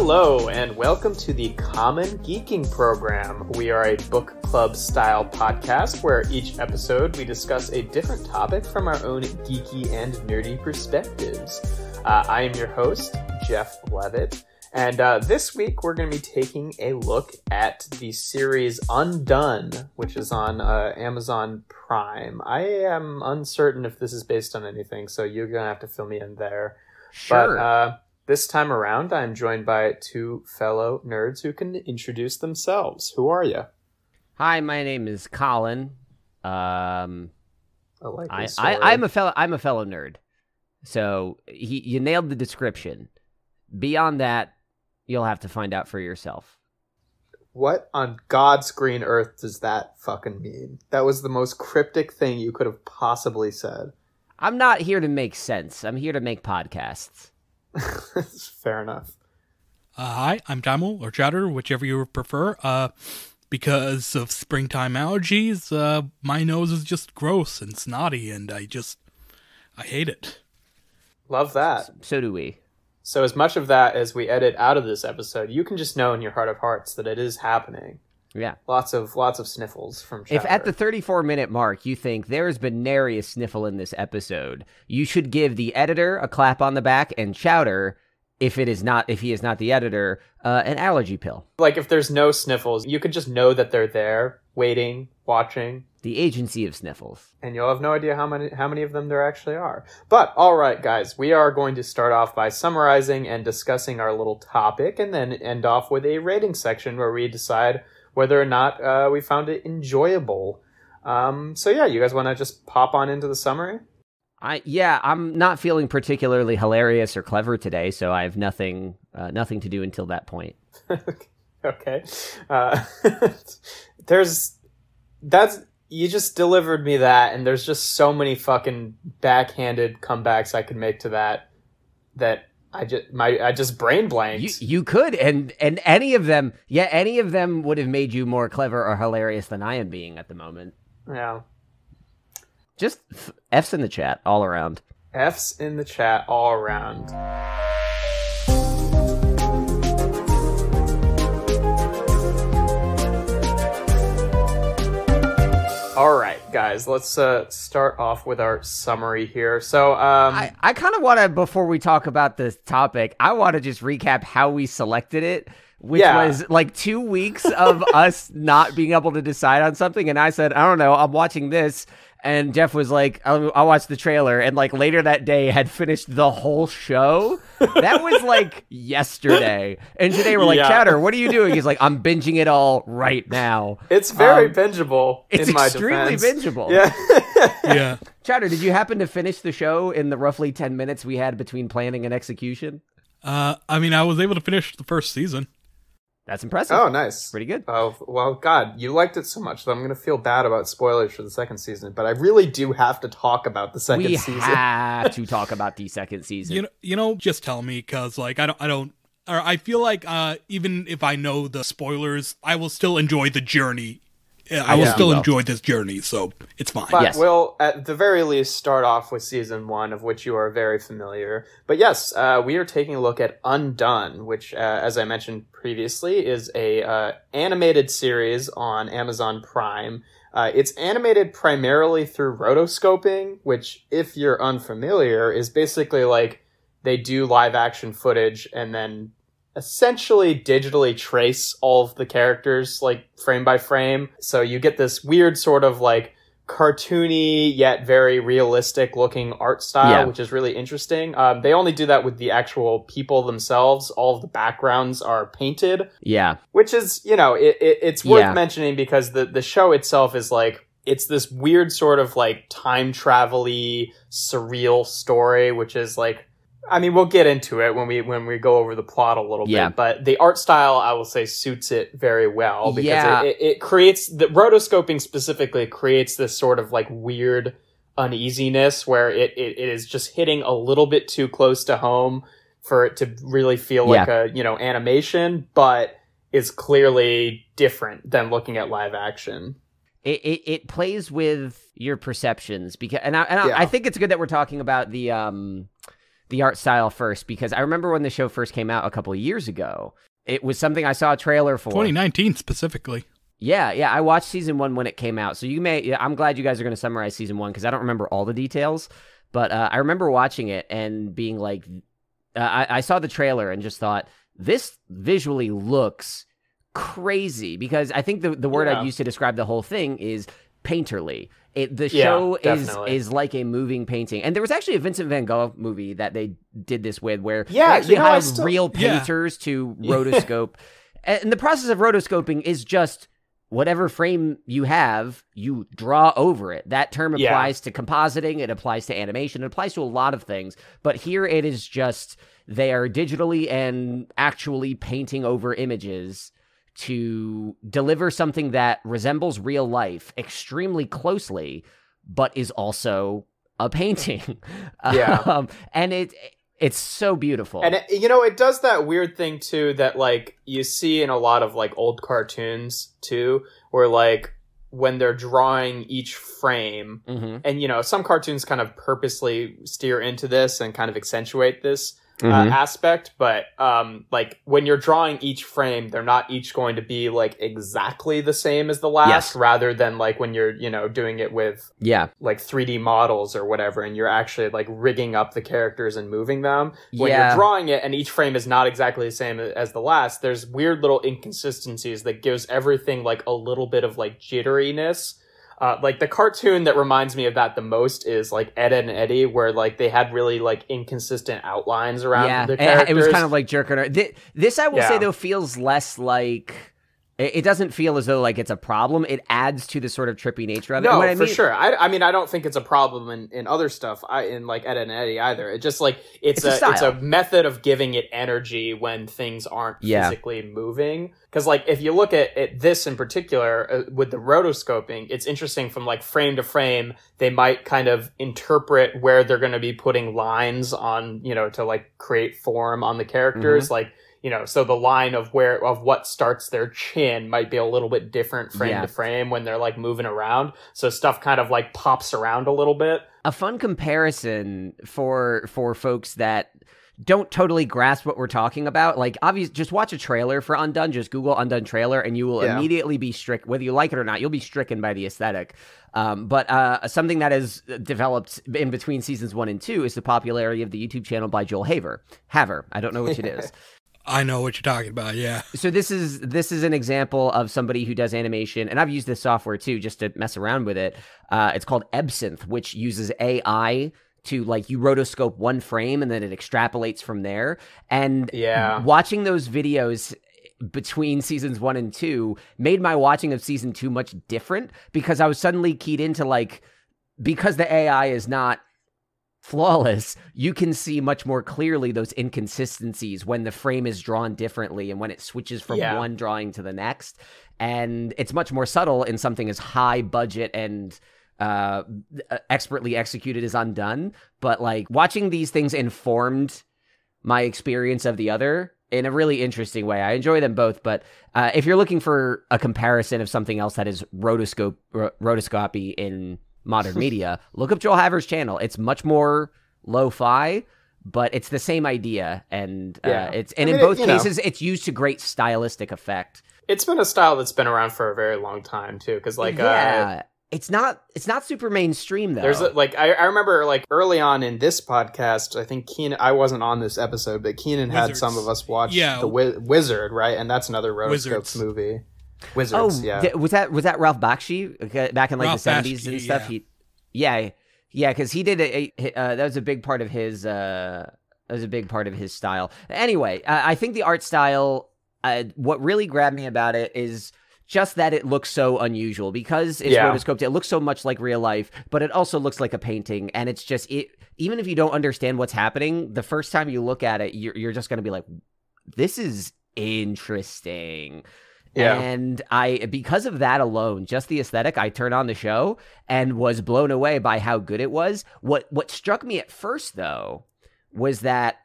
Hello, and welcome to the Common Geeking Program. We are a book club style podcast where each episode we discuss a different topic from our own geeky and nerdy perspectives. I am your host, Jeff Leavitt, and this week we're going to be taking a look at the series Undone, which is on Amazon Prime. I am uncertain if this is based on anything, so you're going to have to fill me in there. Sure. But this time around, I'm joined by two fellow nerds who can introduce themselves. Who are you? Hi, my name is Colin. I'm a fellow nerd. So you nailed the description. Beyond that, you'll have to find out for yourself. What on God's green earth does that fucking mean? That was the most cryptic thing you could have possibly said. I'm not here to make sense. I'm here to make podcasts. Fair enough. Hi, I'm Tamil, or Chatter, whichever you prefer. Because of springtime allergies, my nose is just gross and snotty, and I hate it. Love that. So do we. So as much of that as we edit out of this episode, you can just know in your heart of hearts that it is happening. Yeah. Lots of sniffles from Chatter. If at the 34-minute mark you think there's been nary a sniffle in this episode, you should give the editor a clap on the back and Chowder, if he is not the editor, an allergy pill. Like if there's no sniffles, you could just know that they're there, waiting, watching. The agency of sniffles. And you'll have no idea how many of them there actually are. But all right, guys, we are going to start off by summarizing and discussing our little topic, and then end off with a rating section where we decide whether or not we found it enjoyable. So yeah, you guys want to just pop on into the summary? I'm not feeling particularly hilarious or clever today, so I have nothing to do until that point. Okay. You just delivered me that, and there's just so many fucking backhanded comebacks I could make to that I just brain blanked. You could, and any of them would have made you more clever or hilarious than I am being at the moment. Yeah. Just F's in the chat all around. F's in the chat all around. All right, guys, let's start off with our summary here. So, I kind of want to, before we talk about this topic, I want to just recap how we selected it, which was like 2 weeks of us not being able to decide on something. And I said, I don't know, I'm watching this. And Jeff was like, I watched the trailer, and like later that day had finished the whole show. That was like yesterday. And today we're like, Chatter, what are you doing? He's like, I'm binging it all right now. It's very bingeable. It's in my extremely defense. bingeable. Yeah. Yeah. Chatter, did you happen to finish the show in the roughly 10 minutes we had between planning and execution? I was able to finish the first season. That's impressive. Oh, nice. Pretty good. Oh, well, God, you liked it so much that I'm going to feel bad about spoilers for the second season, but I really do have to talk about the second season. We have to talk about the second season. Just tell me, because like I feel like even if I know the spoilers, I will still enjoy the journey. I will still enjoy this journey, so it's fine. But we'll, at the very least, start off with season 1, of which you are very familiar. But yes, we are taking a look at Undone, which, as I mentioned previously, is a animated series on Amazon Prime. It's animated primarily through rotoscoping, which, if you're unfamiliar, is basically like they do live action footage and then essentially digitally trace all of the characters, like, frame by frame. So you get this weird sort of, like, cartoony yet very realistic looking art style, which is really interesting. They only do that with the actual people themselves. All of the backgrounds are painted. Yeah. Which is, it's worth mentioning because the show itself is, like, it's this weird sort of, like, time travel-y, surreal story, which is, like, I mean, we'll get into it when we go over the plot a little bit, but the art style, I will say, suits it very well because it creates, the rotoscoping specifically creates this sort of like weird uneasiness where it is just hitting a little bit too close to home for it to really feel like a, animation, but is clearly different than looking at live action. It plays with your perceptions because, I think it's good that we're talking about the art style first, because I remember when the show first came out a couple of years ago, it was something I saw a trailer for. 2019 specifically. Yeah, I watched season 1 when it came out. So I'm glad you guys are going to summarize season 1 because I don't remember all the details. But I remember watching it and being like, I saw the trailer and just thought, this visually looks crazy, because I think the word I'd use to describe the whole thing is painterly. The show is like a moving painting. And there was actually a Vincent van Gogh movie that they did this with, where they actually hired real painters to rotoscope. And the process of rotoscoping is just whatever frame you have, you draw over it. That term applies to compositing, it applies to animation, it applies to a lot of things. But here it is just, they are digitally and actually painting over images to deliver something that resembles real life extremely closely, but is also a painting. And it's so beautiful. And it does that weird thing too that like you see in a lot of like old cartoons too, where like when they're drawing each frame, and some cartoons kind of purposely steer into this and kind of accentuate this aspect, but like when you're drawing each frame, they're not each going to be like exactly the same as the last, rather than like when you're doing it with like 3D models or whatever, and you're actually like rigging up the characters and moving them. When you're drawing it and each frame is not exactly the same as the last, there's weird little inconsistencies that gives everything like a little bit of like jitteriness. Like the cartoon that reminds me of that the most is like Ed and Eddie, where like they had really like inconsistent outlines around the characters. It was kind of like jerking around. This I will say though feels less like, it doesn't feel as though like it's a problem. It adds to the sort of trippy nature of it. No, for sure. I mean, I don't think it's a problem in other stuff. In like Ed and Eddie either. It just like it's a method of giving it energy when things aren't physically moving. Because like if you look at this in particular with the rotoscoping, it's interesting from like frame to frame. They might kind of interpret where they're going to be putting lines on, to like create form on the characters, like. So the line of what starts their chin might be a little bit different frame to frame when they're like moving around. So stuff kind of like pops around a little bit. A fun comparison for folks that don't totally grasp what we're talking about. Like, obviously, just watch a trailer for Undone. Just Google Undone trailer, and you will immediately be stricken, whether you like it or not. You'll be stricken by the aesthetic. But something that has developed in between seasons 1 and 2 is the popularity of the YouTube channel by Joel Haver. I don't know which it is. I know what you're talking about, yeah. So this is an example of somebody who does animation, and I've used this software too, just to mess around with it. It's called Absinthe, which uses AI to, like, you rotoscope one frame and then it extrapolates from there. And watching those videos between seasons 1 and 2 made my watching of season 2 much different, because I was suddenly keyed into, like, because the AI is not flawless, you can see much more clearly those inconsistencies when the frame is drawn differently and when it switches from one drawing to the next. And it's much more subtle in something as high budget and expertly executed as Undone. But like, watching these things informed my experience of the other in a really interesting way. I enjoy them both, but if you're looking for a comparison of something else that is rotoscopy in modern media, look up Joel Haver's channel. It's much more lo-fi, but it's the same idea, and in both cases, it's used to great stylistic effect. It's been a style that's been around for a very long time too, because like it's not super mainstream though. There's I remember like early on in this podcast, I think Keenan, I wasn't on this episode, but Keenan had some of us watch the Wizard, right? And that's another rotoscope movie. Wizards, was that Ralph Bakshi back in like Ralph the 70s and stuff? Because he did that was a big part of his style. Anyway, I think the art style, what really grabbed me about it is just that it looks so unusual, because it's rotoscoped. It looks so much like real life, but it also looks like a painting, and it's just even if you don't understand what's happening, the first time you look at it, you're just going to be like, this is interesting. Yeah. And because of that alone, just the aesthetic, I turned on the show and was blown away by how good it was. What struck me at first, though, was that,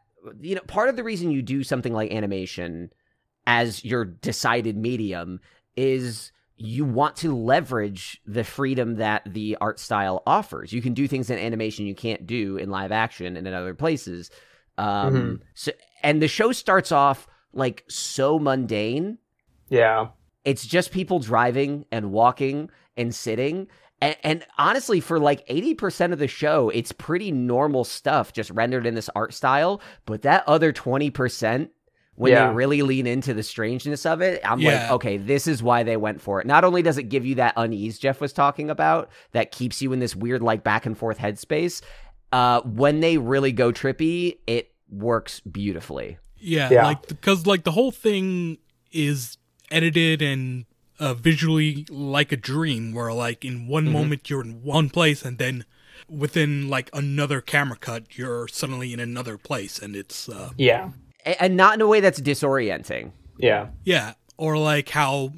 part of the reason you do something like animation as your decided medium is you want to leverage the freedom that the art style offers. You can do things in animation you can't do in live action and in other places. So, and the show starts off like so mundane. Yeah. It's just people driving and walking and sitting. And honestly, for like 80% of the show, it's pretty normal stuff just rendered in this art style. But that other 20%, when they really lean into the strangeness of it, I'm like, okay, this is why they went for it. Not only does it give you that unease Jeff was talking about that keeps you in this weird like back and forth headspace, when they really go trippy, it works beautifully. Yeah. Like because like the whole thing is edited and visually like a dream, where like in one moment you're in one place and then within like another camera cut you're suddenly in another place, and it's and not in a way that's disorienting. Yeah, or like how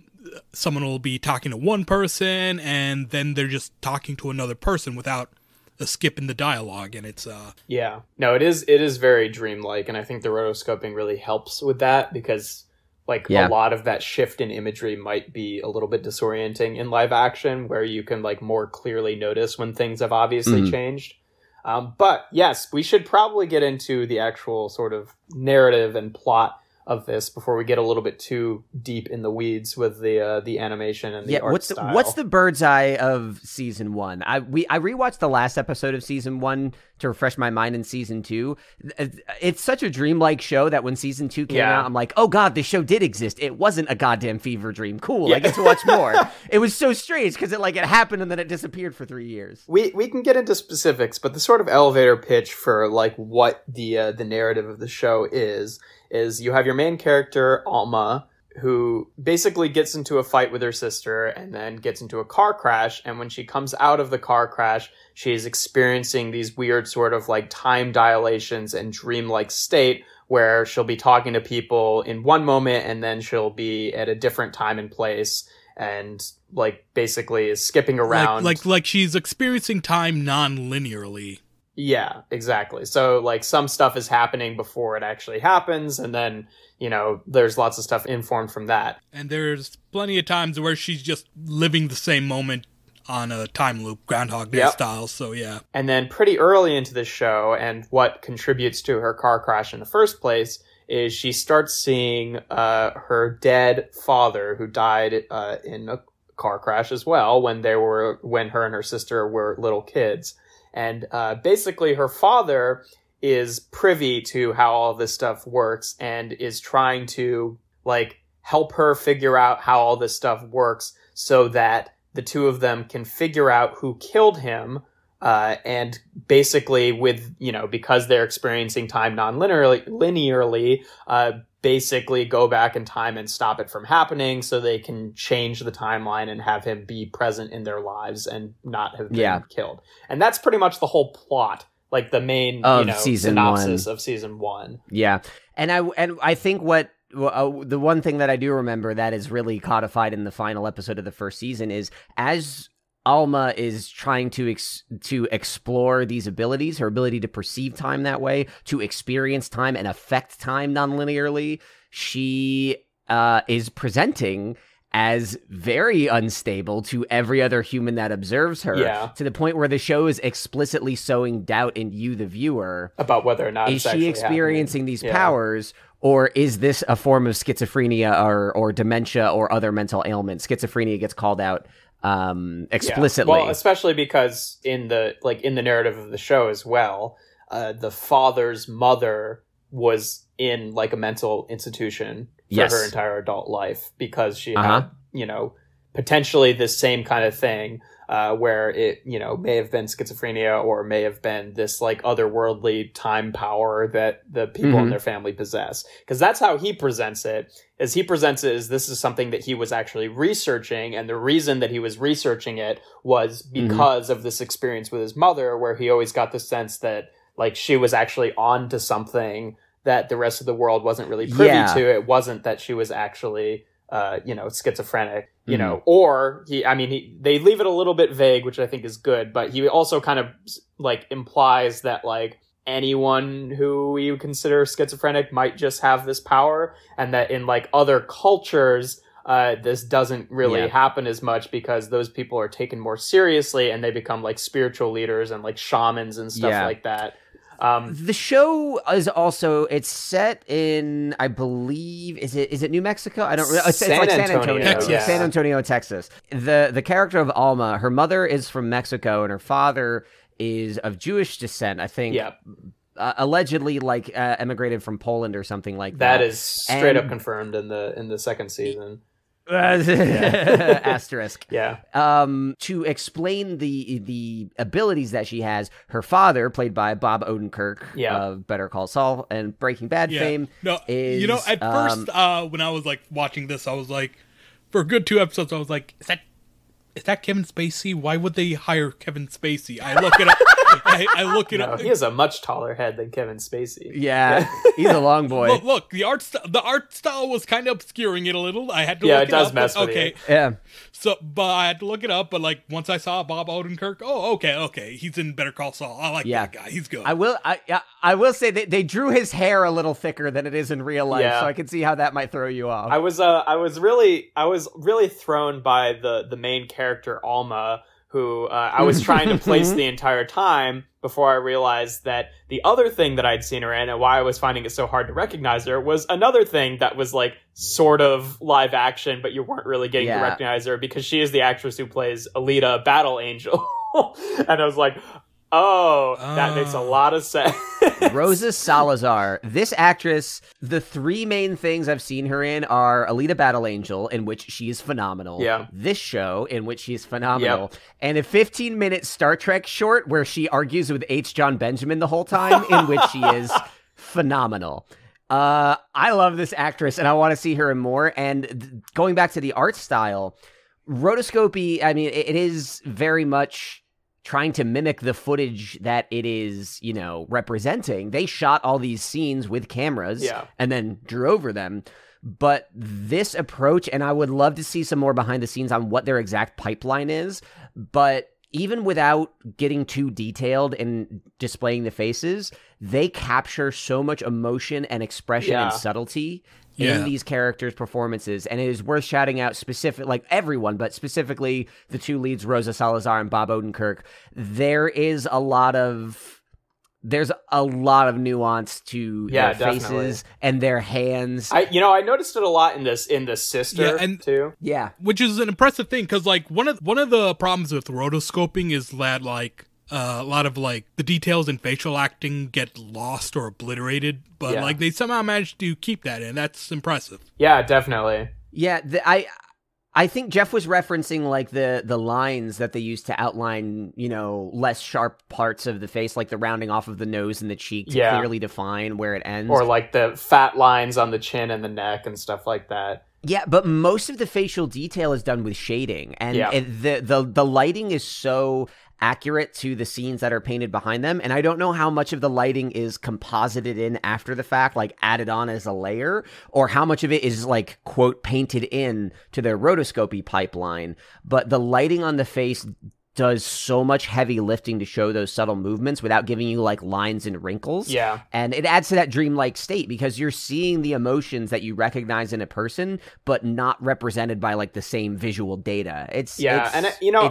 someone will be talking to one person and then they're just talking to another person without a skip in the dialogue, and it's no, it is very dreamlike, and I think the rotoscoping really helps with that, because like a lot of that shift in imagery might be a little bit disorienting in live action, where you can like more clearly notice when things have obviously changed. But yes, we should probably get into the actual sort of narrative and plot of this before we get a little bit too deep in the weeds with the animation and the art style. What's the bird's eye of season 1? I rewatched the last episode of season 1 to refresh my mind in season 2. It's such a dreamlike show that when season 2 came out, I'm like, oh god, this show did exist. It wasn't a goddamn fever dream. Cool, I get to watch more. It was so strange because it happened and then it disappeared for 3 years. We can get into specifics, but the sort of elevator pitch for like what the narrative of the show is you have your main character, Alma, who basically gets into a fight with her sister and then gets into a car crash. And when she comes out of the car crash, she's experiencing these weird sort of like time dilations and dreamlike state where she'll be talking to people in one moment and then she'll be at a different time and place and like basically is skipping around. Like she's experiencing time non-linearly. Yeah, exactly. So, like, some stuff is happening before it actually happens, and then, you know, there's lots of stuff informed from that. And there's plenty of times where she's just living the same moment on a time loop, Groundhog Day style, so yeah. And then pretty early into the show, and what contributes to her car crash in the first place, is she starts seeing her dead father, who died in a car crash as well, when her and her sister were little kids. And basically her father is privy to how all this stuff works and is trying to like help her figure out how all this stuff works so that the two of them can figure out who killed him. And basically with, you know, because they're experiencing time linearly, basically go back in time and stop it from happening so they can change the timeline and have him be present in their lives and not have been killed. And that's pretty much the whole plot, like the main, synopsis of season 1. Yeah. And I think the one thing that I do remember that is really codified in the final episode of the first season is as Alma is trying to explore these abilities, her ability to perceive time that way, to experience time and affect time non-linearly. She is presenting as very unstable to every other human that observes her, to the point where the show is explicitly sowing doubt in you, the viewer, about whether or not is she experiencing these powers, or is this a form of schizophrenia or dementia or other mental ailment? Schizophrenia gets called out explicitly. Well, especially because in the narrative of the show as well, the father's mother was in like a mental institution for her entire adult life because she had, you know, potentially this same kind of thing where it, you know, may have been schizophrenia or may have been this like otherworldly time power that the people in their family possess. Because that's how he presents it. As this is something that he was actually researching, and the reason that he was researching it was because of this experience with his mother, where he always got the sense that like she was actually on to something that the rest of the world wasn't really privy to. It wasn't that she was actually schizophrenic, you know, or they leave it a little bit vague, which I think is good, but he also kind of like implies that like anyone who you consider schizophrenic might just have this power, and that in like other cultures, this doesn't really happen as much because those people are taken more seriously and they become like spiritual leaders and like shamans and stuff like that. The show is also, it's set in, I believe, is it New Mexico? I don't really, it's like San Antonio, Texas. San Antonio, Texas. The character of Alma, her mother is from Mexico and her father is of Jewish descent, I think. Yeah. Allegedly, like, emigrated from Poland or something like that. That is straight up confirmed in the second season. Asterisk. Yeah. To explain the abilities that she has, her father, played by Bob Odenkirk of Better Call Saul and Breaking Bad fame, is, you know, at first when I was like watching this, I was like, for a good 2 episodes, I was like, is that Kevin Spacey? Why would they hire Kevin Spacey? I look it up. I look it up. He has a much taller head than Kevin Spacey. Yeah, he's a long boy. Look, the art style was kind of obscuring it a little. I had to look it does up. Mess with okay. you. Yeah. So, but I had to look it up. But like once I saw Bob Odenkirk, okay, he's in Better Call Saul. I like that guy. He's good. I will say they drew his hair a little thicker than it is in real life, so I can see how that might throw you off. I was really thrown by the main character Alma, who I was trying to place the entire time before I realized that the other thing that I'd seen her in and why I was finding it so hard to recognize her was another thing that was like sort of live action, but you weren't really getting to recognize her because she is the actress who plays Alita Battle Angel. And I was like, oh, that makes a lot of sense. Rosa Salazar. This actress, the 3 main things I've seen her in are Alita Battle Angel, in which she is phenomenal. Yeah. This show, in which she is phenomenal. Yep. And a 15-minute Star Trek short where she argues with H. John Benjamin the whole time, in which she is phenomenal. I love this actress, and I want to see her in more. And going back to the art style, rotoscopy, I mean, it is very much trying to mimic the footage that it is, you know, representing. They shot all these scenes with cameras and then drew over them. But this approach, and I would love to see some more behind the scenes on what their exact pipeline is, but even without getting too detailed and displaying the faces, they capture so much emotion and expression and subtlety in these characters' performances, and it is worth shouting out like everyone, but specifically the 2 leads, Rosa Salazar and Bob Odenkirk. There's a lot of nuance to their faces and their hands. I noticed it a lot in the sister too. Yeah, which is an impressive thing because like one of the problems with rotoscoping is that like a lot of like the details in facial acting get lost or obliterated, but like they somehow managed to keep that in. That's impressive. Yeah, definitely. Yeah, I think Jeff was referencing like the lines that they used to outline, you know, less sharp parts of the face, like the rounding off of the nose and the cheek to clearly define where it ends, or like the fat lines on the chin and the neck and stuff like that. Yeah, but most of the facial detail is done with shading, and the lighting is so accurate to the scenes that are painted behind them, and I don't know how much of the lighting is composited in after the fact, like added on as a layer, or how much of it is like, quote, painted in to their rotoscopy pipeline, but the lighting on the face does so much heavy lifting to show those subtle movements without giving you like lines and wrinkles. Yeah. And it adds to that dreamlike state because you're seeing the emotions that you recognize in a person, but not represented by like the same visual data. It's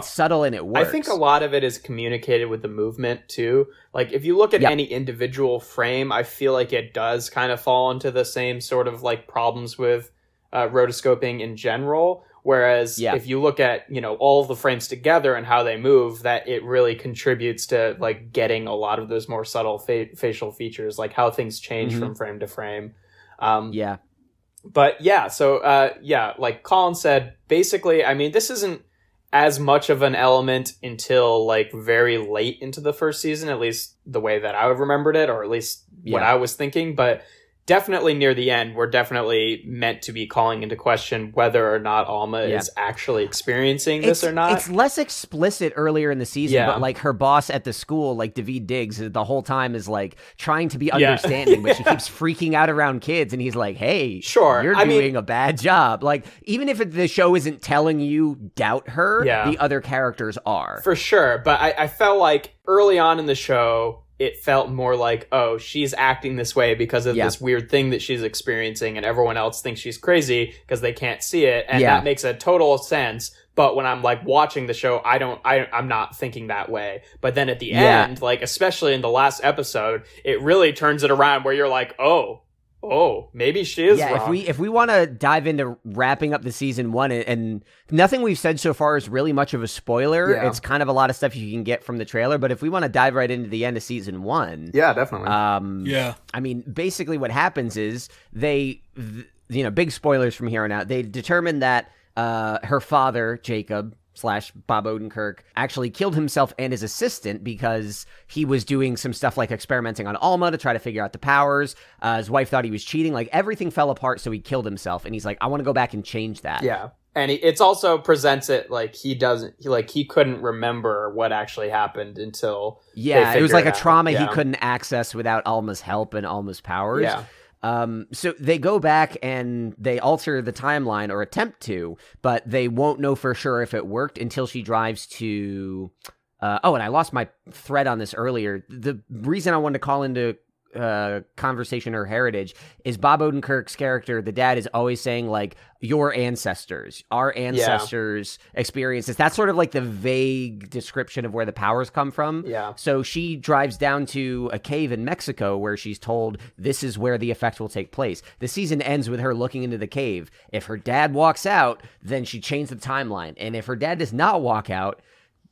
subtle and it works. I think a lot of it is communicated with the movement too. Like if you look at any individual frame, I feel like it does kind of fall into the same sort of like problems with rotoscoping in general. Whereas if you look at, you know, all of the frames together and how they move, that it really contributes to like getting a lot of those more subtle facial features, like how things change from frame to frame. But like Colin said, basically, I mean, this isn't as much of an element until like very late into the first season, at least the way that I remembered it, or at least what I was thinking. But definitely near the end, we're definitely meant to be calling into question whether or not Alma is actually experiencing this or not. It's less explicit earlier in the season, but like her boss at the school, like David Diggs, the whole time is like trying to be understanding, but she keeps freaking out around kids, and he's like, hey, you're doing a bad job. Like, even if the show isn't telling you doubt her, the other characters are. For sure, but I felt like early on in the show, it felt more like, oh, she's acting this way because of this weird thing that she's experiencing, and everyone else thinks she's crazy because they can't see it, and that makes a total sense. But when I'm like watching the show, I'm not thinking that way. But then at the end, like especially in the last episode, it really turns it around where you're like, oh, maybe she is wrong. If we want to dive into wrapping up the season 1, and nothing we've said so far is really much of a spoiler. It's kind of a lot of stuff you can get from the trailer. But if we want to dive right into the end of season 1, definitely. I mean, basically what happens is they, big spoilers from here on out. They determine that her father, Jacob / Bob Odenkirk, actually killed himself and his assistant because he was doing some stuff like experimenting on Alma to try to figure out the powers. His wife thought he was cheating. Like, everything fell apart, so he killed himself. And he's like, I want to go back and change that. Yeah. And it's also presents it like he couldn't remember what actually happened until it was like a trauma he couldn't access without Alma's help and Alma's powers. Yeah. So they go back and they alter the timeline, or attempt to, but they won't know for sure if it worked until she drives to... and I lost my thread on this earlier. The reason I wanted to call into conversation or heritage is Bob Odenkirk's character, the dad, is always saying like, your ancestors, our ancestors experiences. That's sort of like the vague description of where the powers come from. Yeah. So she drives down to a cave in Mexico where she's told this is where the effect will take place. The season ends with her looking into the cave. If her dad walks out, then she changed the timeline. And if her dad does not walk out,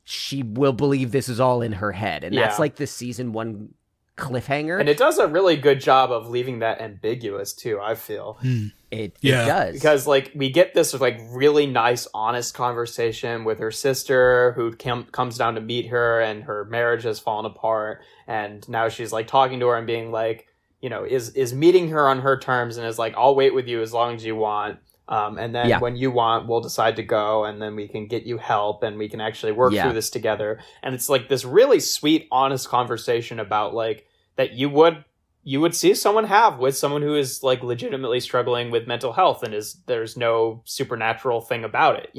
she will believe this is all in her head. And that's like the season 1 cliffhanger. And it does a really good job of leaving that ambiguous too, I feel. It does. Because like we get this like really nice, honest conversation with her sister who comes down to meet her, and her marriage has fallen apart, and now she's like talking to her and being like, is meeting her on her terms, and is like, I'll wait with you as long as you want. And then when you want, we'll decide to go, and then we can get you help, and we can actually work through this together. And it's like this really sweet, honest conversation about like that you would see someone have with someone who is like legitimately struggling with mental health, and there's no supernatural thing about it,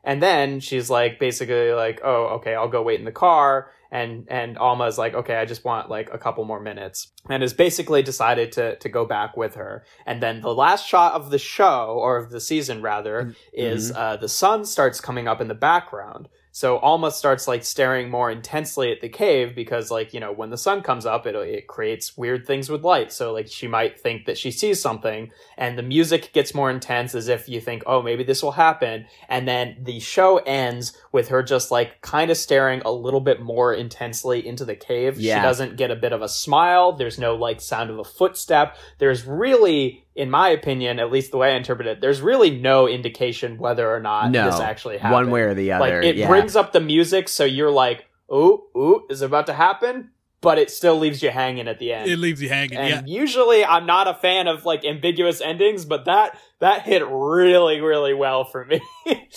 and then she's like basically like, oh, okay, I'll go wait in the car. And Alma's like, okay, I just want like a couple more minutes, and has basically decided to go back with her. And then the last shot of the show, or of the season rather, is the sun starts coming up in the background. So Alma starts like staring more intensely at the cave because like, when the sun comes up, it creates weird things with light. So like she might think that she sees something, and the music gets more intense as if you think, oh, maybe this will happen. And then the show ends with her just like kind of staring a little bit more intensely into the cave. She doesn't get a bit of a smile. There's no like sound of a footstep. There's really, in my opinion, at least the way I interpret it, there's really no indication whether or not this actually happened. One way or the other. Like, it brings up the music, so you're like, ooh, is it about to happen? But it still leaves you hanging at the end. It leaves you hanging, and usually I'm not a fan of like ambiguous endings, but that hit really, really well for me.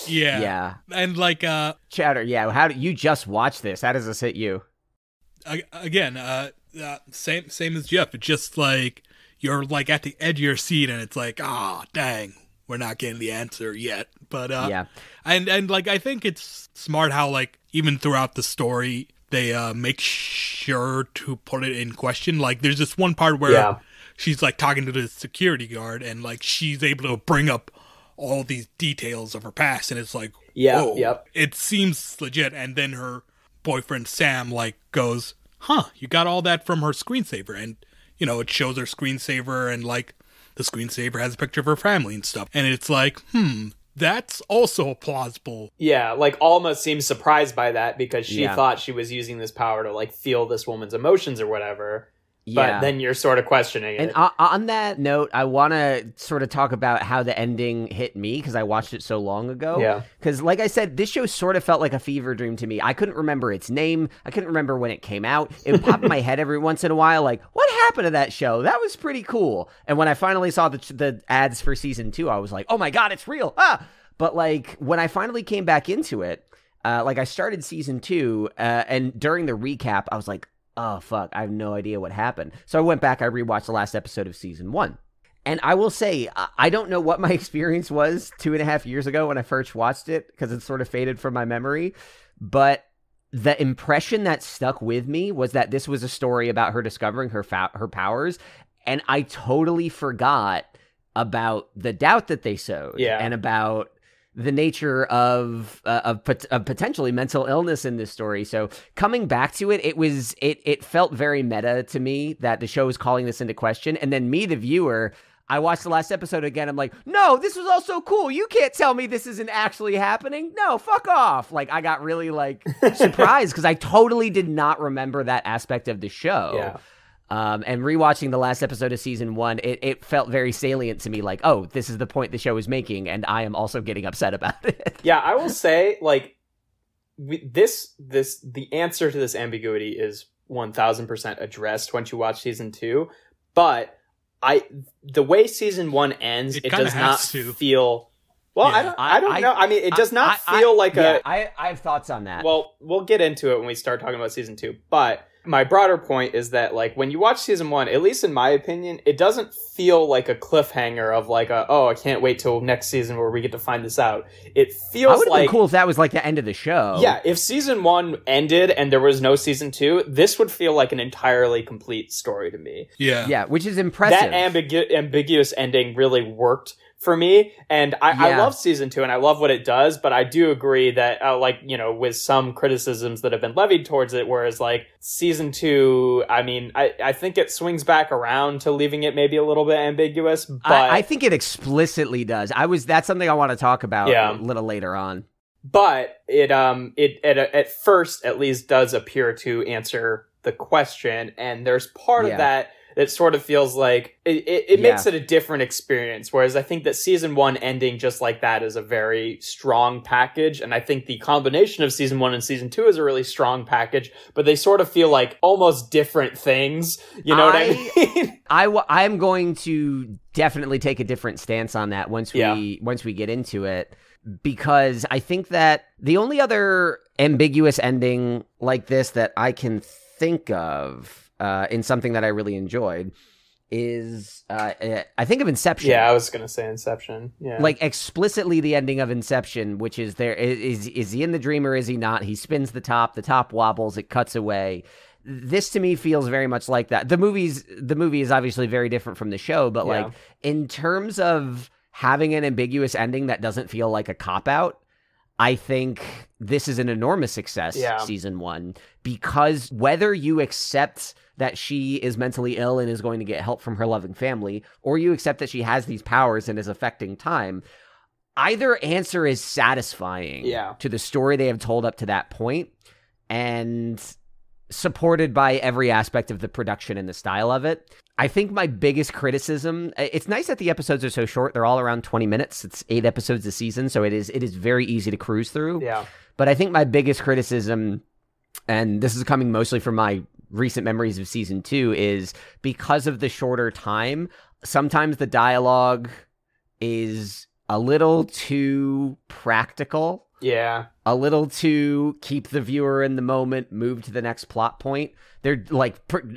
Yeah. And like Chatter, how do you just watch this? How does this hit you? Again, same as Jeff. It's just like you're like at the edge of your seat, and it's like, dang, we're not getting the answer yet. But and like I think it's smart how like even throughout the story they make sure to put it in question. Like there's this one part where she's like talking to the security guard, and like she's able to bring up all these details of her past, and it's like, whoa, it seems legit. And then her boyfriend Sam like goes, you got all that from her screensaver, and it shows her screensaver, and like the screensaver has a picture of her family and stuff, and it's like, that's also plausible. Yeah, like Alma seems surprised by that because she thought she was using this power to like feel this woman's emotions or whatever. But then you're sort of questioning it. And on that note, I want to sort of talk about how the ending hit me, because I watched it so long ago. Yeah. Because like I said, this show sort of felt like a fever dream to me. I couldn't remember its name. I couldn't remember when it came out. It would pop in my head every once in a while, like, what happened to that show? That was pretty cool. And when I finally saw the ads for season 2, I was like, oh my God, it's real. But like when I finally came back into it, like I started season 2, and during the recap, I was like, oh, fuck, I have no idea what happened. So I went back, I rewatched the last episode of season 1. And I will say, I don't know what my experience was 2.5 years ago when I first watched it, because it sort of faded from my memory. But the impression that stuck with me was that this was a story about her discovering her powers, and I totally forgot about the doubt that they sowed, and about the nature of potentially mental illness in this story. So coming back to it, it felt very meta to me that the show was calling this into question, and then me, the viewer, I watched the last episode again. I'm like, no, this was all so cool. You can't tell me this isn't actually happening. No, fuck off. Like, I got really surprised because I totally did not remember that aspect of the show. Yeah. And rewatching the last episode of season 1, it felt very salient to me. Like, oh, this is the point the show is making, and I am also getting upset about it. Yeah, I will say, the answer to this ambiguity is 1000% addressed once you watch season 2, but the way season 1 ends, it does not feel. Well, yeah. I don't know. I mean, it does not feel like a. I have thoughts on that. Well, we'll get into it when we start talking about season 2. But my broader point is that, when you watch season 1, at least in my opinion, it doesn't feel like a cliffhanger of I can't wait till next season where we get to find this out. It feels would have been cool if that was the end of the show. Yeah, if season 1 ended and there was no season 2, this would feel like an entirely complete story to me. Yeah. Yeah, which is impressive. That ambiguous ending really worked for me, and I love season 2 and I love what it does, but I do agree that with some criticisms that have been levied towards it, whereas season 2, I mean, I think it swings back around to leaving it maybe a little bit ambiguous, but I think it explicitly does. That's something I want to talk about a little later on. But it at first at least does appear to answer the question, and there's part of that sort of feels like it makes it a different experience. Whereas I think that season 1 ending just like that is a very strong package. And I think the combination of season 1 and season 2 is a really strong package, but they sort of feel like almost different things. You know what I mean? I'm going to definitely take a different stance on that once we get into it, because I think that the only other ambiguous ending like this that I can think of in something that I really enjoyed is I think of Inception. Yeah, I was gonna say Inception. Yeah, explicitly the ending of Inception, which is is he in the dream or is he not? He spins the top wobbles, it cuts away. This to me feels very much like that. The movie is obviously very different from the show, but in terms of having an ambiguous ending that doesn't feel like a cop-out, I think this is an enormous success, season 1, because whether you accept that she is mentally ill and is going to get help from her loving family, or you accept that she has these powers and is affecting time, either answer is satisfying to the story they have told up to that point, and supported by every aspect of the production and the style of it. I think my biggest criticism, it's nice that the episodes are so short. They're all around 20 minutes. It's 8 episodes a season, so it is very easy to cruise through. Yeah. But I think my biggest criticism, and this is coming mostly from my recent memories of season 2, is because of the shorter time, sometimes the dialogue is a little too practical. Yeah. A little too keep the viewer in the moment, move to the next plot point. They're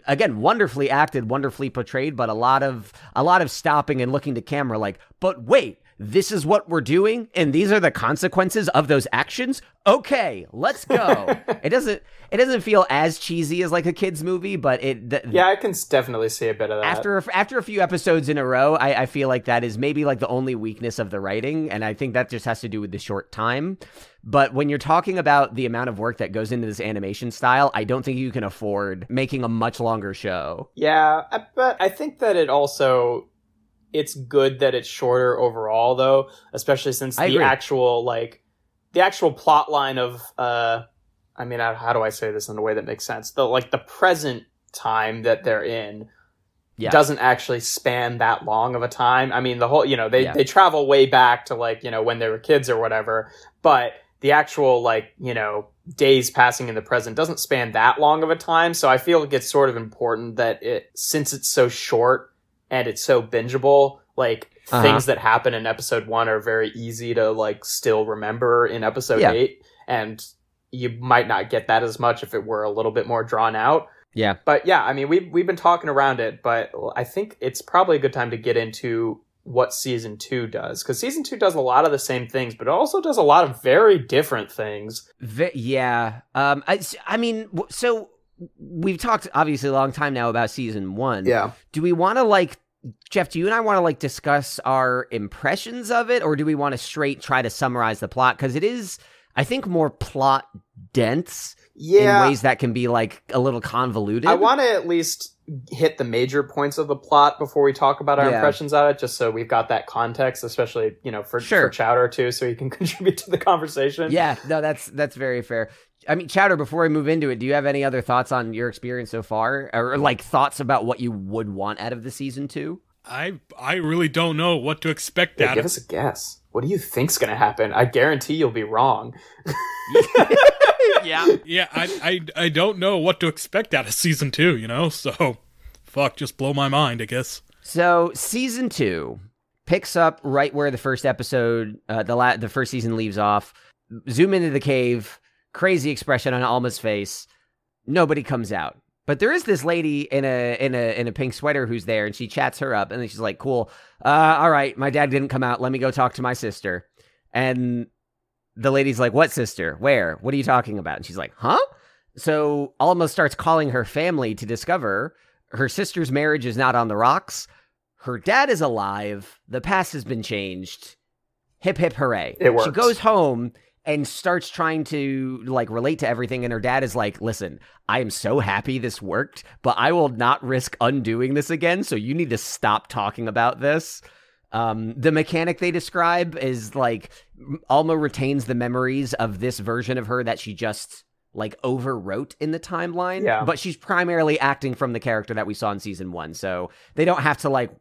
again, wonderfully acted, wonderfully portrayed, but a lot of stopping and looking to camera but wait, this is what we're doing and these are the consequences of those actions. Okay, let's go. It doesn't feel as cheesy as a kid's movie, but I can definitely see a bit of that. After a few episodes in a row, I feel like that is maybe the only weakness of the writing, and I think that just has to do with the short time. But when you're talking about the amount of work that goes into this animation style, I don't think you can afford making a much longer show. Yeah, but I think that it's good that it's shorter overall, though, especially since the actual plot line of I mean, how do I say this in a way that makes sense? The present time that they're in doesn't actually span that long of a time. I mean, the whole, they travel way back to when they were kids or whatever, but the actual days passing in the present doesn't span that long of a time. So I feel like it's sort of important that since it's so short and it's so bingeable, things that happen in episode 1 are very easy to still remember in episode 8, and you might not get that as much if it were a little bit more drawn out. Yeah. But yeah, I mean, we've been talking around it, but I think it's probably a good time to get into what season 2 does, because season 2 does a lot of the same things, but it also does a lot of very different things. Yeah. I mean, so we've talked obviously a long time now about season 1. Yeah. Do we want to like, Jeff, do you and I want to like discuss our impressions of it, or do we want to straight try to summarize the plot? Because it is, I think, more plot dense in ways that can be like a little convoluted. I want to at least hit the major points of the plot before we talk about our impressions of it, just so we've got that context, especially, for Chowder too, so he can contribute to the conversation. Yeah, no, that's very fair. I mean, Chowder, before I move into it, do you have any other thoughts on your experience so far, or like thoughts about what you would want out of the season 2? I really don't know what to expect out of it. Give us a guess. What do you think's going to happen? I guarantee you'll be wrong. Yeah, I don't know what to expect out of season 2, so fuck, just blow my mind, I guess. So season 2 picks up right where the first episode, the first season leaves off. Zoom into the cave, crazy expression on Alma's face. Nobody comes out. But there is this lady in a pink sweater who's there, and she chats her up, and then she's like, cool, all right, my dad didn't come out, let me go talk to my sister. And the lady's like, what sister? Where? What are you talking about? And she's like, huh? So Alma starts calling her family to discover her sister's marriage is not on the rocks. Her dad is alive. The past has been changed. Hip, hip, hooray. It works. She goes home and starts trying to like relate to everything. And her dad is like, listen, I am so happy this worked, but I will not risk undoing this again. So you need to stop talking about this. The mechanic they describe is like Alma retains the memories of this version of her that she just like overwrote in the timeline. Yeah. But she's primarily acting from the character that we saw in season 1. So they don't have to like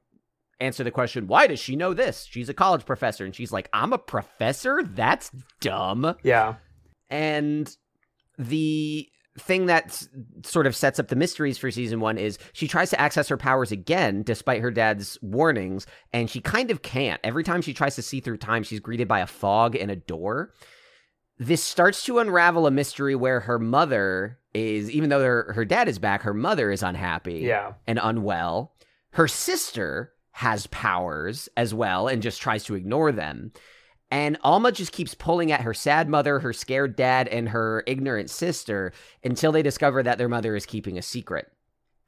answer the question, why does she know this? She's a college professor. And she's like, I'm a professor? That's dumb. Yeah. And the thing that sort of sets up the mysteries for season 1 is she tries to access her powers again, despite her dad's warnings, and she kind of can't. Every time she tries to see through time, she's greeted by a fog and a door. This starts to unravel a mystery where her mother is, even though her dad is back, her mother is unhappy and unwell. Her sister has powers as well and just tries to ignore them. And Alma just keeps pulling at her sad mother, her scared dad, and her ignorant sister until they discover that their mother is keeping a secret.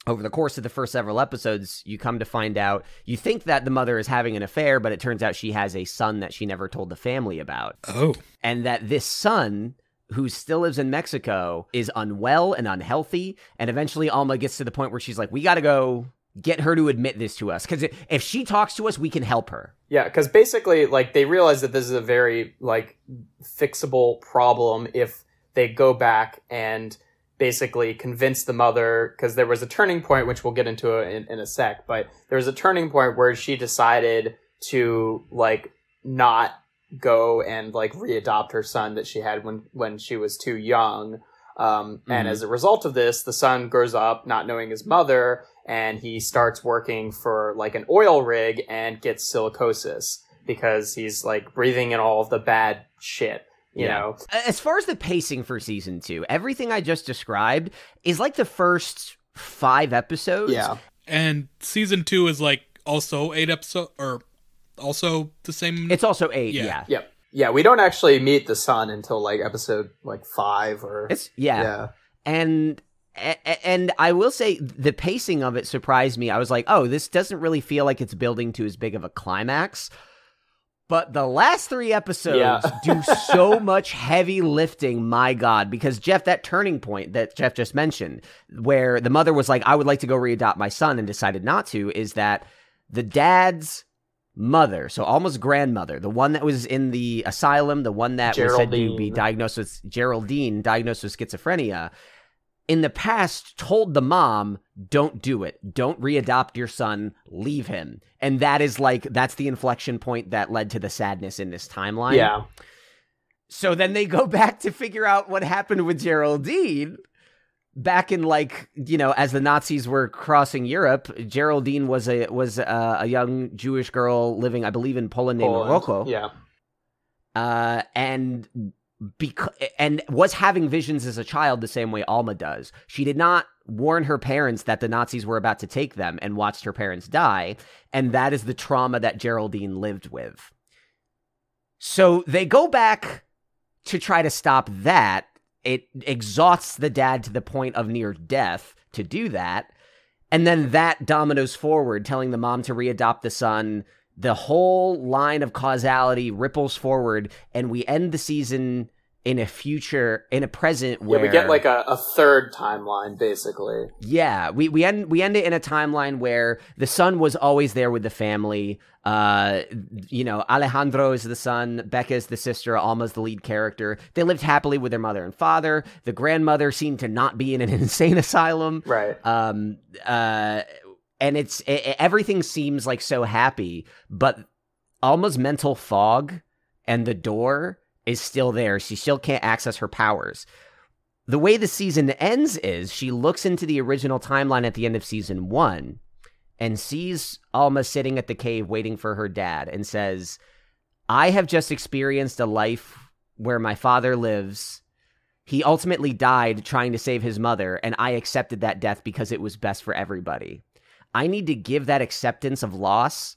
Over the course of the first several episodes, you come to find out, you think that the mother is having an affair, but it turns out she has a son that she never told the family about. Oh. And that this son, who still lives in Mexico, is unwell and unhealthy. And eventually Alma gets to the point where she's like, we got to go get her to admit this to us. Because if she talks to us, we can help her. Yeah, because basically, like, they realize that this is a very, like, fixable problem if they go back and basically convince the mother, because there was a turning point, which we'll get into in a sec, but there was a turning point where she decided to, like, not go and, like, readopt her son that she had when she was too young. And as a result of this, the son grows up not knowing his mother, and he starts working for like an oil rig and gets silicosis because he's like breathing in all of the bad shit, you know? As far as the pacing for season 2, everything I just described is like the first 5 episodes. Yeah. And season 2 is like also 8 episodes, or also the same. It's also 8. Yeah. Yep. Yeah, we don't actually meet the son until like episode like 5 or And I will say the pacing of it surprised me. I was like, oh, this doesn't really feel like it's building to as big of a climax. But the last 3 episodes do so much heavy lifting, my God, because Jeff, that turning point that Jeff just mentioned, where the mother was like, I would like to go readopt my son and decided not to, is that the dad's mother, so Alma's grandmother, the one that was in the asylum, the one that was said to be diagnosed with Geraldine, diagnosed with schizophrenia, in the past told the mom, don't do it. Don't readopt your son. Leave him. And that is like, that's the inflection point that led to the sadness in this timeline. Yeah. So then they go back to figure out what happened with Geraldine. Back in, like, you know, as the Nazis were crossing Europe, Geraldine was a young Jewish girl living, I believe, in Poland named Morocco. Yeah. And and was having visions as a child the same way Alma does. She did not warn her parents that the Nazis were about to take them and watched her parents die, and that is the trauma that Geraldine lived with. So they go back to try to stop that. It exhausts the dad to the point of near death to do that, and then that dominoes forward, telling the mom to readopt the son. The whole line of causality ripples forward, and we end the season in a present where we get like a third timeline, basically. Yeah, we end it in a timeline where the son was always there with the family. Alejandro is the son, Becca is the sister, Alma's the lead character. They lived happily with their mother and father. The grandmother seemed to not be in an insane asylum. Right. And everything seems like so happy, but Alma's mental fog and the door is still there. She still can't access her powers. The way the season ends is she looks into the original timeline at the end of season 1 and sees Alma sitting at the cave waiting for her dad and says, I have just experienced a life where my father lives. He ultimately died trying to save his mother, and I accepted that death because it was best for everybody. I need to give that acceptance of loss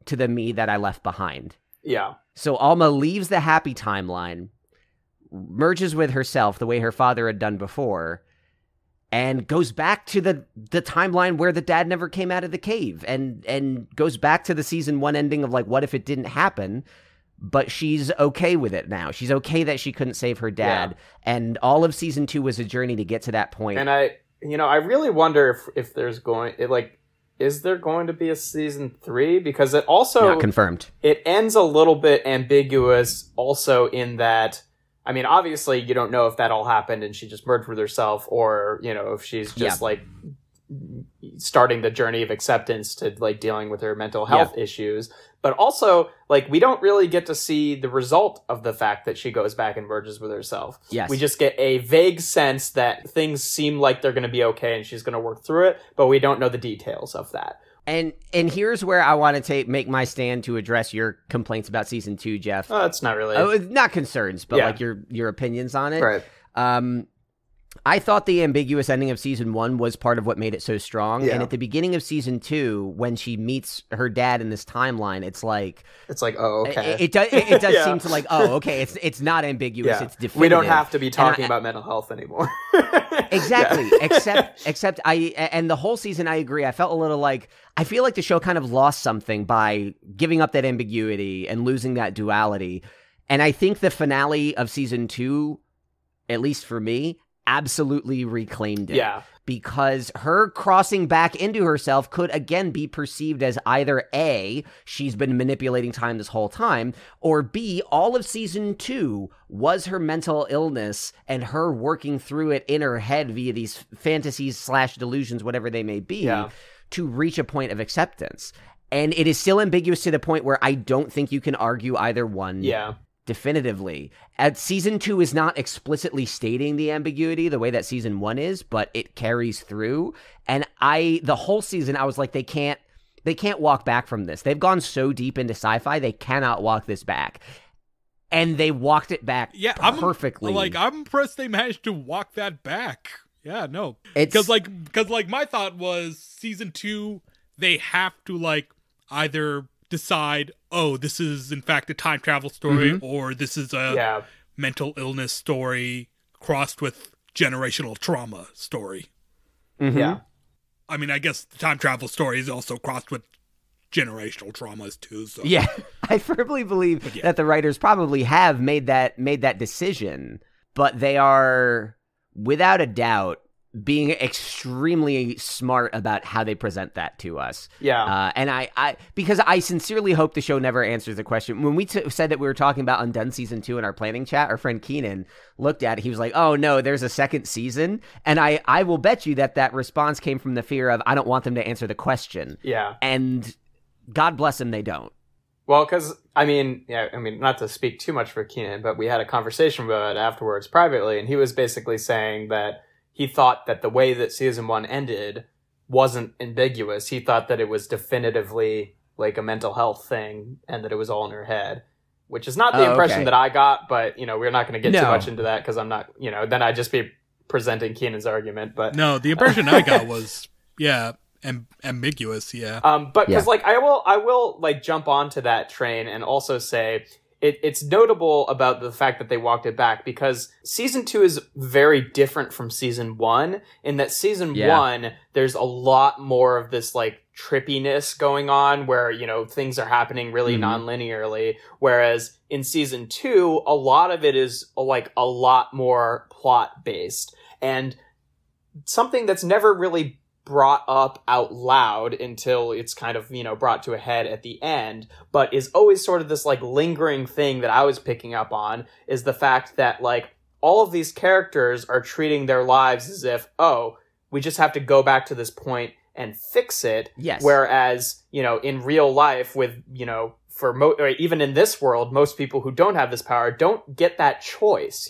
to the me that I left behind. Yeah. So Alma leaves the happy timeline, merges with herself the way her father had done before, and goes back to the timeline where the dad never came out of the cave, and goes back to the season 1 ending of like, what if it didn't happen? But she's okay with it now. She's okay that she couldn't save her dad. Yeah. And all of season 2 was a journey to get to that point. And I really wonder if there's is there going to be a season 3? Because it also... Not confirmed. It ends a little bit ambiguous also in that, I mean, obviously you don't know if that all happened and she just merged with herself, or, if she's just like starting the journey of acceptance to like dealing with her mental health issues. But also, like, we don't really get to see the result of the fact that she goes back and merges with herself. Yes. We just get a vague sense that things seem like they're going to be okay and she's going to work through it, but we don't know the details of that. And here's where I want to make my stand to address your complaints about season 2, Jeff. It's not really... not concerns, but like your opinions on it. Right. I thought the ambiguous ending of season 1 was part of what made it so strong. Yeah. And at the beginning of season 2, when she meets her dad in this timeline, it's like, oh, okay. It does seem to like, oh, okay, it's not ambiguous, it's definitive. We don't have to be talking about mental health anymore. Exactly. Except and the whole season, I agree. I felt a little like, I feel like the show kind of lost something by giving up that ambiguity and losing that duality. And I think the finale of season 2, at least for me, absolutely reclaimed it. Yeah. Because her crossing back into herself could again be perceived as either A, she's been manipulating time this whole time, or B, all of season 2 was her mental illness and her working through it in her head via these fantasies / delusions, whatever they may be, to reach a point of acceptance. And it is still ambiguous to the point where I don't think you can argue either one. Definitively. Season 2 is not explicitly stating the ambiguity the way that season 1 is, but it carries through. And the whole season, I was like, they can't walk back from this. They've gone so deep into sci-fi, they cannot walk this back. And they walked it back perfectly. I'm impressed they managed to walk that back. Yeah, no. Because my thought was season 2, they have to either decide, oh, this is in fact a time travel story, or this is a mental illness story crossed with generational trauma story. Yeah. I mean, I guess the time travel story is also crossed with generational traumas too. So. Yeah, I firmly believe that the writers probably have made that decision, but they are, without a doubt, being extremely smart about how they present that to us. Yeah. And I because I sincerely hope the show never answers the question. When we said that we were talking about Undone season 2 in our planning chat, our friend Keenan looked at it. He was like, oh no, there's a second season. And I will bet you that response came from the fear of, I don't want them to answer the question. Yeah. And God bless them, they don't. Well, because, not to speak too much for Keenan, but we had a conversation about it afterwards privately, and he was basically saying that he thought that the way that season 1 ended wasn't ambiguous. He thought that it was definitively like a mental health thing and that it was all in her head. which is not the impression okay. that I got, but, we're not going to get too No. much into that because I'm not, then I'd just be presenting Keenan's argument. But No, the impression I got was, ambiguous, but because, I will, jump onto that train and also say it's notable about the fact that they walked it back because season 2 is very different from season 1 in that season 1, there's a lot more of this, trippiness going on where, things are happening really non-linearly. Whereas in season 2, a lot of it is a lot more plot based and something that's never really brought up out loud until it's kind of, brought to a head at the end, but is always sort of this lingering thing that I was picking up on is the fact that all of these characters are treating their lives as if, we just have to go back to this point and fix it. Yes. Whereas, in real life with, or even in this world, most people who don't have this power don't get that choice,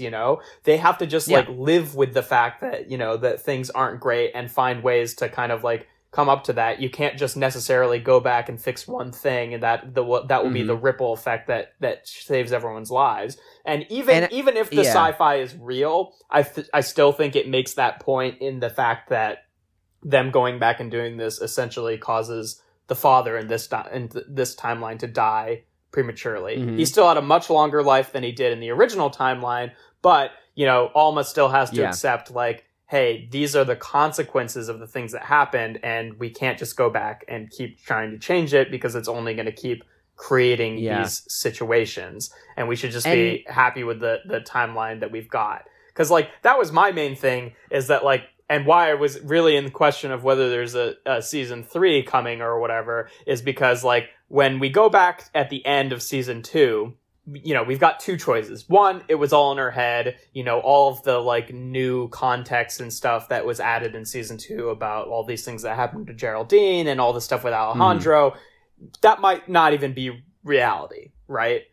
They have to just, live with the fact that, that things aren't great and find ways to kind of, come up to that. You can't just necessarily go back and fix one thing and that will be the ripple effect that saves everyone's lives. And even if the sci-fi is real, I still think it makes that point in the fact that them going back and doing this essentially causes the father in this timeline to die prematurely. He still had a much longer life than he did in the original timeline, but, Alma still has to accept, hey, these are the consequences of the things that happened, and we can't just go back and keep trying to change it because it's only going to keep creating these situations. And we should just be happy with the timeline that we've got. Because, that was my main thing, is that, and why I was really in the question of whether there's a season 3 coming or whatever is because, when we go back at the end of season 2, we've got two choices. One, it was all in her head, all of the, new context and stuff that was added in season 2 about all these things that happened to Geraldine and all the stuff with Alejandro. That might not even be reality, right?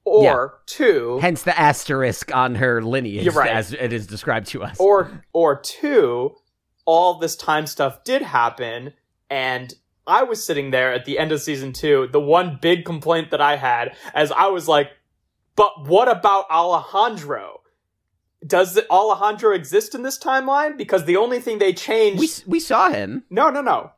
Or two, hence the asterisk on her lineage, as it is described to us. Or two, all this time stuff did happen, and I was sitting there at the end of season 2. The one big complaint that I had, as I was like, but what about Alejandro? Does Alejandro exist in this timeline? Because the only thing they changed, we saw him. No.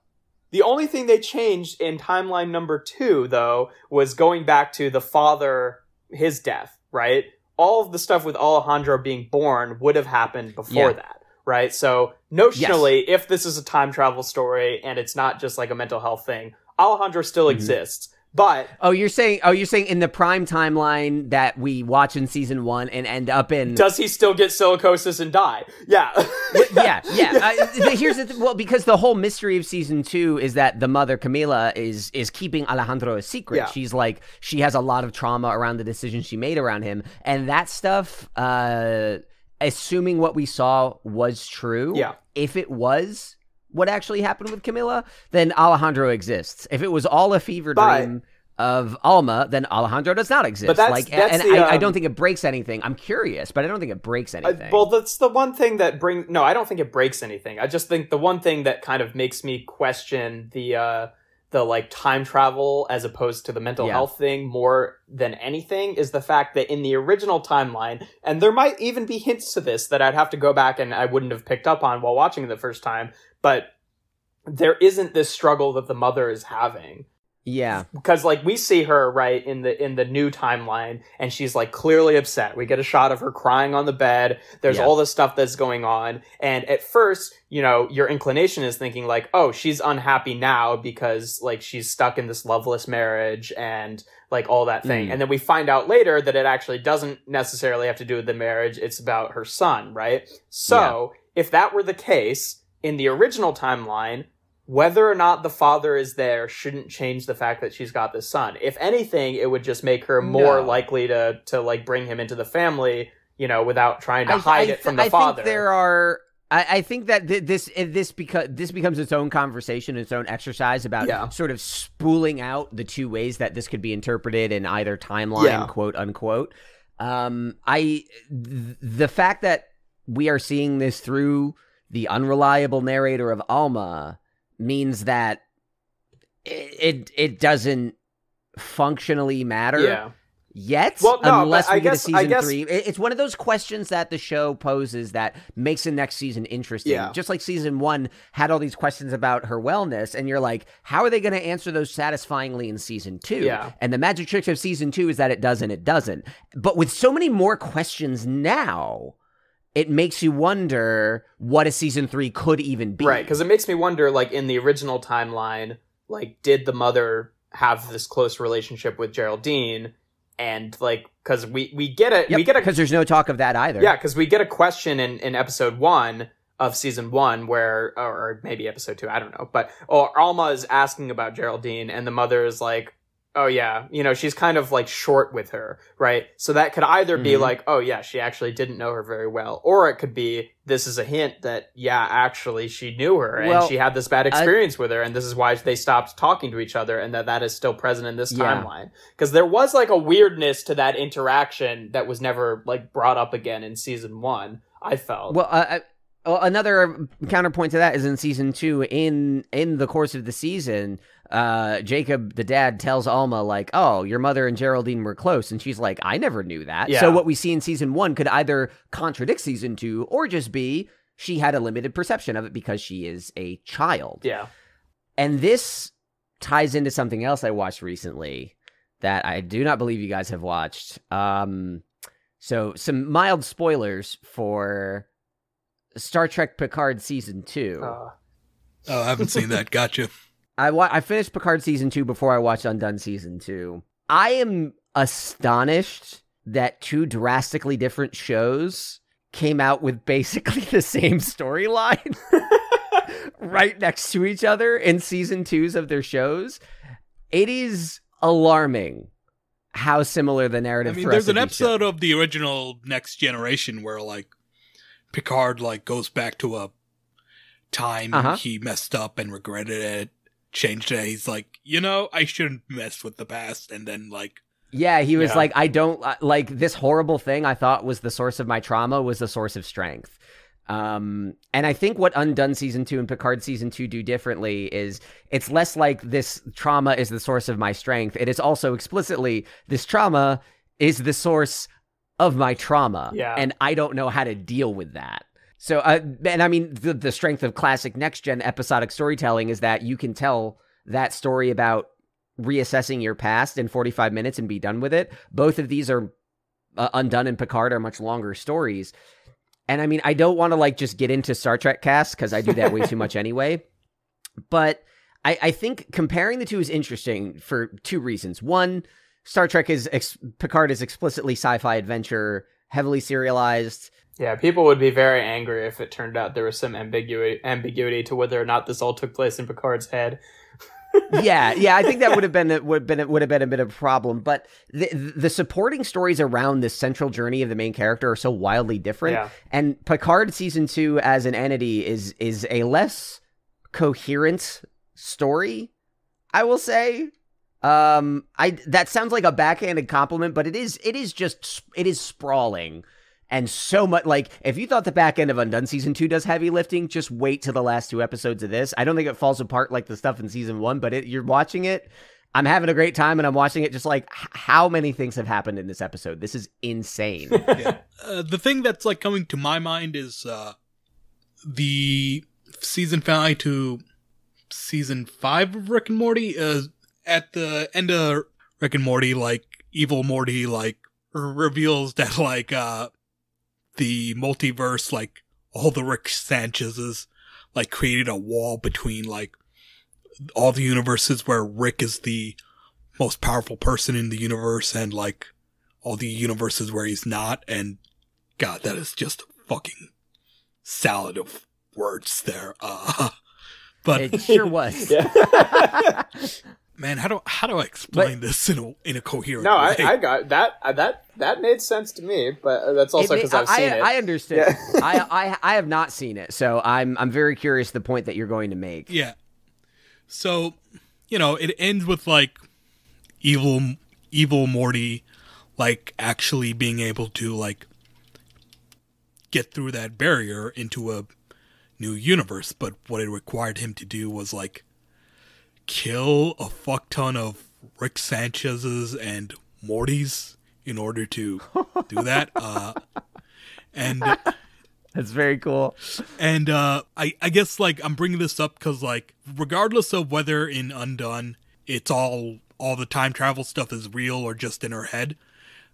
The only thing they changed in timeline number 2, though, was going back to the father. His death, right? All of the stuff with Alejandro being born would have happened before that, right? So notionally, if this is a time travel story and it's not just a mental health thing, Alejandro still exists. But you're saying in the prime timeline that we watch in season 1 and end up in, does he still get silicosis and die? Yeah. Here's because the whole mystery of season 2 is that the mother Camila is keeping Alejandro a secret. Yeah. She's she has a lot of trauma around the decision she made around him, and that stuff, assuming what we saw was true, if it was what actually happened with Camila, then Alejandro exists. If it was all a fever dream of Alma, then Alejandro does not exist. But I don't think it breaks anything. I'm curious, but I don't think it breaks anything. Well, that's the one thing that no, I don't think it breaks anything. I just think the one thing that kind of makes me question the time travel as opposed to the mental health thing more than anything is the fact that in the original timeline, and there might even be hints to this that I'd have to go back and I wouldn't have picked up on while watching it the first time, but there isn't this struggle that the mother is having. Yeah. Because we see her right in the new timeline and she's clearly upset. We get a shot of her crying on the bed. There's all this stuff that's going on. And at first, your inclination is thinking oh, she's unhappy now because she's stuck in this loveless marriage and all that thing. And then we find out later that it actually doesn't necessarily have to do with the marriage. It's about her son, right? So if that were the case in the original timeline, whether or not the father is there shouldn't change the fact that she's got this son. If anything, it would just make her more likely to bring him into the family, without trying to hide it from the father. I think that this becomes its own conversation, its own exercise about sort of spooling out the two ways that this could be interpreted in either timeline, quote unquote. The fact that we are seeing this through the unreliable narrator of Alma means that it doesn't functionally matter. yet, Well, no, unless but we get a I season guess 3. It's one of those questions that the show poses that makes the next season interesting. Yeah. Just like season 1 had all these questions about her wellness, and you're like, how are they going to answer those satisfyingly in season 2? Yeah. And the magic trick of season 2 is that it doesn't. But with so many more questions now, it makes you wonder what a season 3 could even be. Right, because it makes me wonder, like, in the original timeline, like, did the mother have this close relationship with Geraldine? And, like, because we get it, because there's no talk of that either. Yeah, because we get a question in episode 1 of season 1 where, or maybe episode 2, I don't know, but Alma is asking about Geraldine, and the mother is like, oh yeah, she's kind of like short with her, right? So that could either be like, oh yeah, she actually didn't know her very well, or it could be, this is a hint that, yeah, actually she knew her, and she had this bad experience with her, and this is why they stopped talking to each other, and that is still present in this timeline. Because there was like a weirdness to that interaction that was never like brought up again in season 1, I felt. Well, another counterpoint to that is in season 2, in the course of the season, Jacob, the dad, tells Alma, like, oh, your mother and Geraldine were close. And she's like, I never knew that. Yeah. So what we see in season 1 could either contradict season 2 or just be she had a limited perception of it because she is a child. Yeah. And this ties into something else I watched recently that I do not believe you guys have watched. So some mild spoilers for Star Trek Picard season 2. Oh, I haven't seen that. Gotcha. I finished Picard season 2 before I watched Undone season 2. I am astonished that 2 drastically different shows came out with basically the same storyline right next to each other in season 2s of their shows. It is alarming how similar the narrative. There's an episode of the original Next Generation where like Picard like goes back to a time he messed up and regretted it, changed it. He's like, I shouldn't mess with the past. And then like, he was like, I don't like this horrible thing I thought was the source of my trauma was the source of strength. And I think what Undone season 2 and Picard season 2 do differently is it's less like this trauma is the source of my strength. It is also explicitly this trauma is the source of my trauma. Yeah. And I don't know how to deal with that. So, and I mean, the strength of classic next-gen episodic storytelling is that you can tell that story about reassessing your past in 45 minutes and be done with it. Both of these are, Undone and Picard are much longer stories. And I mean, I don't want to like just get into Star Trek cast because I do that way too much anyway. But I think comparing the two is interesting for 2 reasons. One, Star Trek Picard is explicitly sci-fi adventure, heavily serialized. Yeah, people would be very angry if it turned out there was some ambiguity to whether or not this all took place in Picard's head. yeah, I think that would have been a bit of a problem. But the supporting stories around this central journey of the main character are so wildly different. Yeah. And Picard season 2 as an entity is a less coherent story, I will say. That sounds like a backhanded compliment, but it is sprawling. And so much, like, if you thought the back end of Undone season 2 does heavy lifting, just wait till the last 2 episodes of this. I don't think it falls apart like the stuff in season 1, but you're watching it. I'm having a great time, and I'm watching it just like, how many things have happened in this episode? This is insane. Yeah. The thing that's, like, coming to my mind is the season finale to season 5 of Rick and Morty. At the end of Rick and Morty, like, evil Morty, like, reveals that, like, the multiverse, like, all the Rick Sanchez's, like, created a wall between, like, all the universes where Rick is the most powerful person in the universe and, like, all the universes where he's not. And, God, that is just a fucking salad of words there. But it sure was. Yeah. Man, how do I explain this in a coherent way? I got that made sense to me, but that's also because I've seen it. I understand. Yeah. I have not seen it, so I'm very curious the point that you're going to make. Yeah. So, it ends with like evil Morty like actually being able to like get through that barrier into a new universe, but what it required him to do was like kill a fuck ton of Rick Sanchez's and Morty's in order to do that. And That's very cool. And I guess, like, I'm bringing this up because, like, regardless of whether in Undone it's all the time travel stuff is real or just in her head,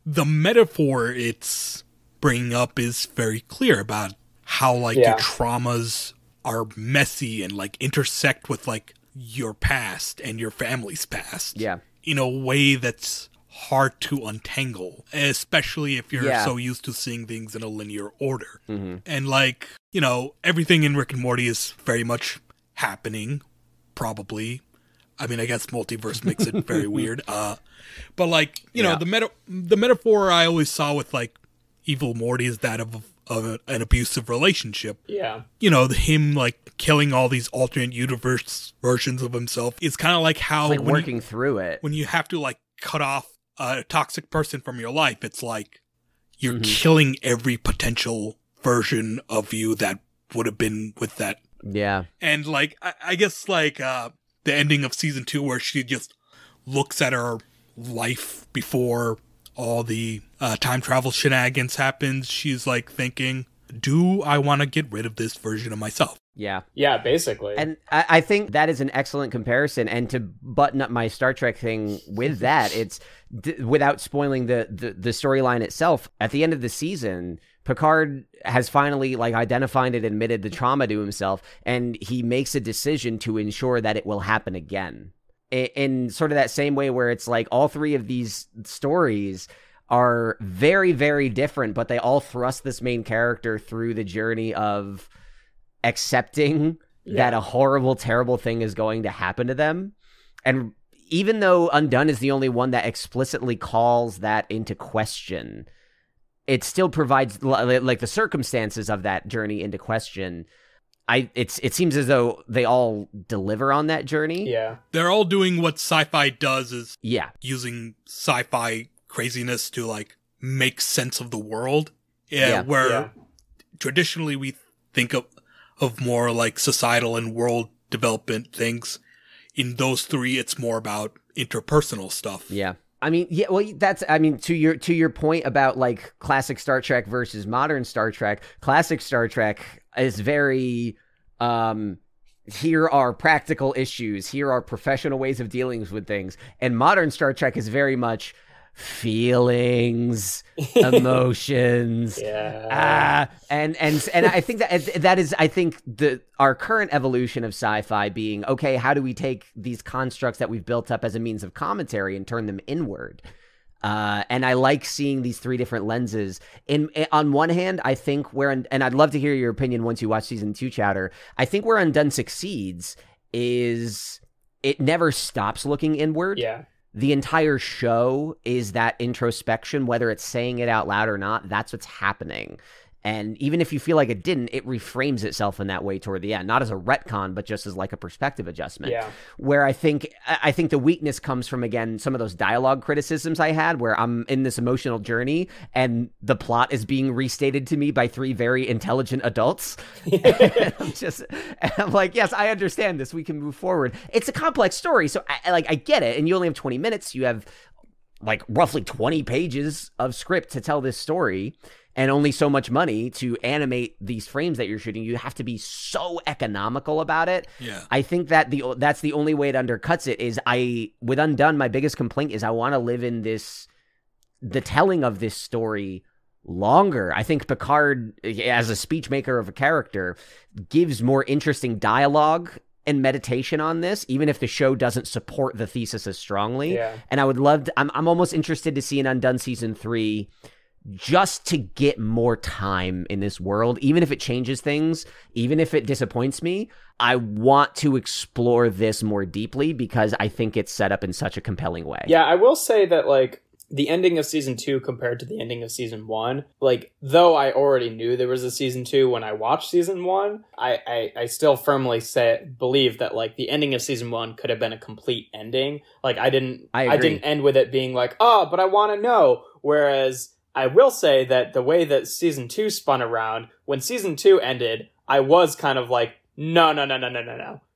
the metaphor it's bringing up is very clear about how, like, your traumas are messy and, like, intersect with, like, your past and your family's past. Yeah. In a way that's hard to untangle, especially if you're so used to seeing things in a linear order. Mm-hmm. And, like, you know, everything in Rick and Morty is very much happening, probably. I mean, I guess multiverse makes it very weird. But, like, you know, the metaphor I always saw with, like, Evil Morty is that of an abusive relationship. Yeah. You know, him, like, killing all these alternate universe versions of himself is kind of like how... It's like working through it. When you have to, like, cut off a toxic person from your life, it's like you're killing every potential version of you that would have been with that. Yeah. And, like, I guess, like, the ending of season 2 where she just looks at her life before all the time travel shenanigans happens, she's, like, thinking, do I want to get rid of this version of myself? Yeah. Yeah, basically. And I think that is an excellent comparison. And to button up my Star Trek thing with that, it's without spoiling the storyline itself. At the end of the season, Picard has finally, like, identified and admitted the trauma to himself, and he makes a decision to ensure that it will happen again. In sort of that same way where it's like all three of these stories are very, very different, but they all thrust this main character through the journey of accepting that a horrible, terrible thing is going to happen to them. And even though Undone is the only one that explicitly calls that into question, it still provides, like, the circumstances of that journey into question. It seems as though they all deliver on that journey. Yeah. They're all doing what sci-fi does, is using sci-fi craziness to, like, make sense of the world. Where traditionally we think of more, like, societal and world development things. In those three, it's more about interpersonal stuff. Yeah. I mean, to your point about, like, classic Star Trek versus modern Star Trek, classic Star Trek is very, here are practical issues, here are professional ways of dealing with things. And modern Star Trek is very much feelings, emotions. And I think that is, I think, our current evolution of sci-fi being, okay, how do we take these constructs that we've built up as a means of commentary and turn them inward? And I like seeing these three different lenses. On one hand, I think and I'd love to hear your opinion once you watch season 2, Chowder. I think where Undone succeeds is it never stops looking inward. Yeah. The entire show is that introspection, whether it's saying it out loud or not, that's what's happening. And even if you feel like it didn't, it reframes itself in that way toward the end, not as a retcon, but just as, like, a perspective adjustment. Yeah. Where I think the weakness comes from, again, some of those dialogue criticisms I had, where I'm in this emotional journey and the plot is being restated to me by three very intelligent adults. And I'm like, yes, I understand this. We can move forward. It's a complex story, so I get it. And you only have 20 minutes. You have, like, roughly 20 pages of script to tell this story. And only so much money to animate these frames that you're shooting. You have to be so economical about it. Yeah. I think that that's the only way it undercuts it. With Undone, my biggest complaint is I want to live in the telling of this story longer. I think Picard, as a speech maker of a character, gives more interesting dialogue and meditation on this, even if the show doesn't support the thesis as strongly. Yeah. And I would love to, I'm almost interested to see an Undone season 3 just to get more time in this world, even if it changes things, even if it disappoints me. I want to explore this more deeply because I think it's set up in such a compelling way. Yeah, I will say that, like, the ending of season 2 compared to the ending of season 1, like, though I already knew there was a season 2 when I watched season 1, I still firmly believe that, like, the ending of season 1 could have been a complete ending. Like, I didn't end with it being like, oh, but I want to know. Whereas I will say that the way that season 2 spun around, when season 2 ended, I was kind of like, no.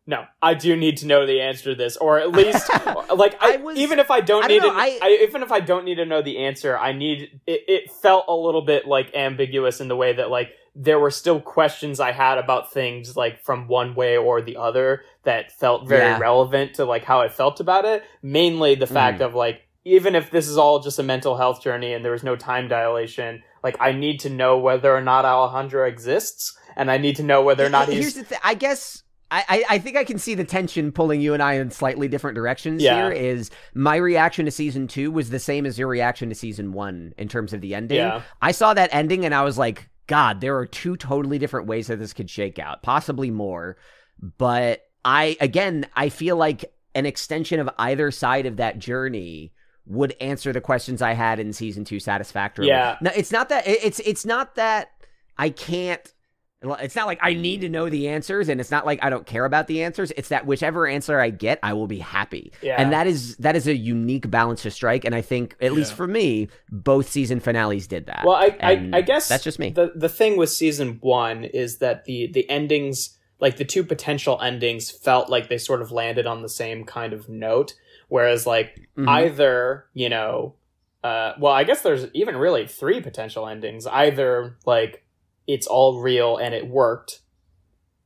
No, I do need to know the answer to this, or at least, like, even if I don't need even if I don't need to know the answer, I need it. It felt a little bit like ambiguous in the way that like there were still questions I had about things like from one way or the other that felt very relevant to like how I felt about it. Mainly the fact of like, even if this is all just a mental health journey and there was no time dilation, like I need to know whether or not Alejandro exists, and I need to know whether or not he's. Here's the thing, I guess. I think I can see the tension pulling you and I in slightly different directions here. Is my reaction to season 2 was the same as your reaction to season 1 in terms of the ending. Yeah. I saw that ending and I was like, God, there are 2 totally different ways that this could shake out, possibly more. But I feel like an extension of either side of that journey would answer the questions I had in season 2 satisfactorily. Yeah. No, it's not that I can't. It's not like I need to know the answers, and it's not like I don't care about the answers. It's that whichever answer I get, I will be happy. Yeah. And that is a unique balance to strike, and I think, at least for me, both season finales did that. Well, I guess that's just me. The thing with season 1 is that the endings, like the 2 potential endings, felt like they sort of landed on the same kind of note, whereas like either, you know, well, I guess there's even really 3 potential endings. Either like it's all real and it worked,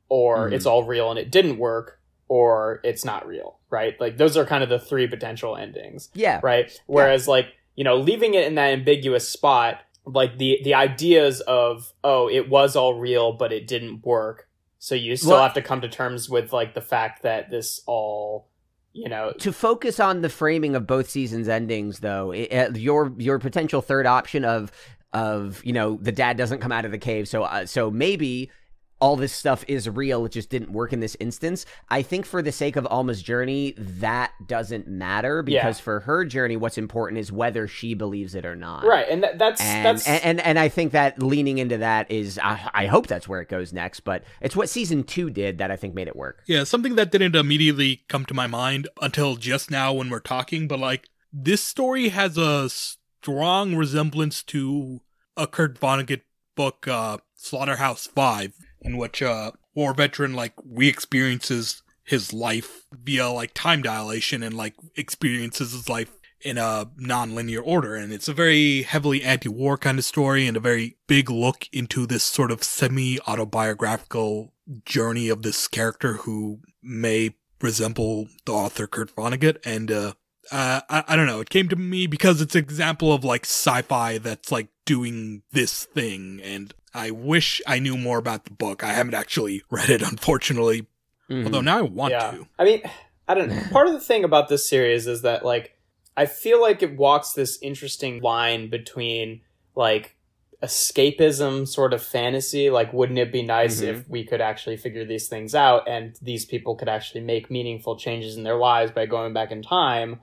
or it's all real and it didn't work, or it's not real, right? Like those are kind of the 3 potential endings. Yeah. Right. Whereas like, you know, leaving it in that ambiguous spot, like the ideas of, oh, it was all real, but it didn't work. So you still have to come to terms with like the fact that this all, you know, to focus on the framing of both seasons' endings, though, your potential third option of, you know, the dad doesn't come out of the cave, so maybe all this stuff is real, it just didn't work in this instance. I think for the sake of Alma's journey, that doesn't matter, because for her journey, what's important is whether she believes it or not. Right, and that's I think that leaning into that is, I hope that's where it goes next, but it's what season 2 did that I think made it work. Yeah, something that didn't immediately come to my mind until just now when we're talking, but like, this story has a strong resemblance to a Kurt Vonnegut book, Slaughterhouse-5, in which a war veteran like re-experiences his life via like time dilation and like experiences his life in a non-linear order. And it's a very heavily anti-war kind of story and a very big look into this sort of semi-autobiographical journey of this character who may resemble the author Kurt Vonnegut. And I don't know, it came to me because it's an example of like sci-fi that's like doing this thing, and I wish I knew more about the book. I haven't actually read it, unfortunately, although now I want to. I mean, I don't know. Part of the thing about this series is that like I feel like it walks this interesting line between like escapism, sort of fantasy, like wouldn't it be nice if we could actually figure these things out and these people could actually make meaningful changes in their lives by going back in time.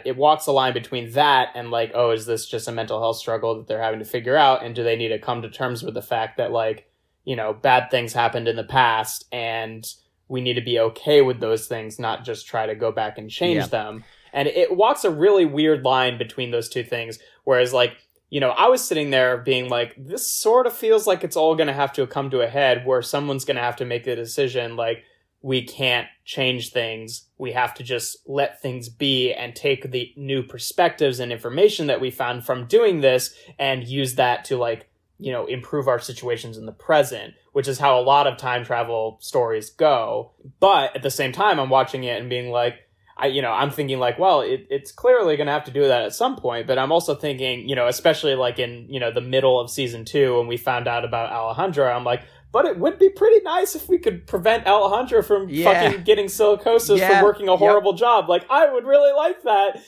It walks a line between that and like, oh, is this just a mental health struggle that they're having to figure out? And do they need to come to terms with the fact that like, you know, bad things happened in the past and we need to be okay with those things, not just try to go back and change them. And it walks a really weird line between those two things. Whereas like, you know, I was sitting there being like, this sort of feels like it's all going to have to come to a head where someone's going to have to make the decision like, we can't change things. We have to just let things be and take the new perspectives and information that we found from doing this and use that to like, you know, improve our situations in the present, which is how a lot of time travel stories go. But at the same time, I'm watching it and being like, I'm thinking like, well, it's clearly going to have to do that at some point. But I'm also thinking, you know, especially like in, you know, the middle of season 2 when we found out about Alejandro, I'm like, but it would be pretty nice if we could prevent Alejandro from fucking getting silicosis from working a horrible job. Like, I would really like that.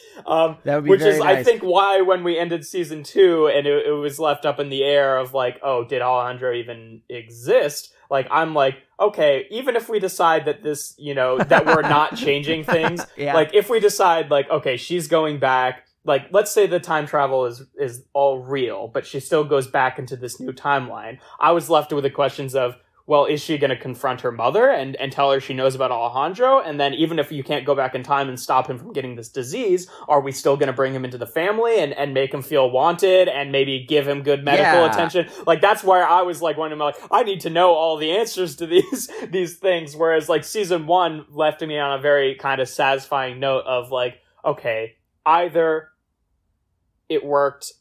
That would be which very is, nice. I think, why when we ended season 2 and it was left up in the air of like, oh, did Alejandro even exist? Like, I'm like, okay, even if we decide that this, you know, that we're not changing things, like, if we decide, like, okay, she's going back, like, let's say the time travel is all real, but she still goes back into this new timeline. I was left with the questions of, well, is she going to confront her mother and tell her she knows about Alejandro? And then even if you can't go back in time and stop him from getting this disease, are we still going to bring him into the family and make him feel wanted and maybe give him good medical attention? Like, that's where I was like, when I'm like, I need to know all the answers to these things. Whereas like season 1 left me on a very kind of satisfying note of like, okay, either it worked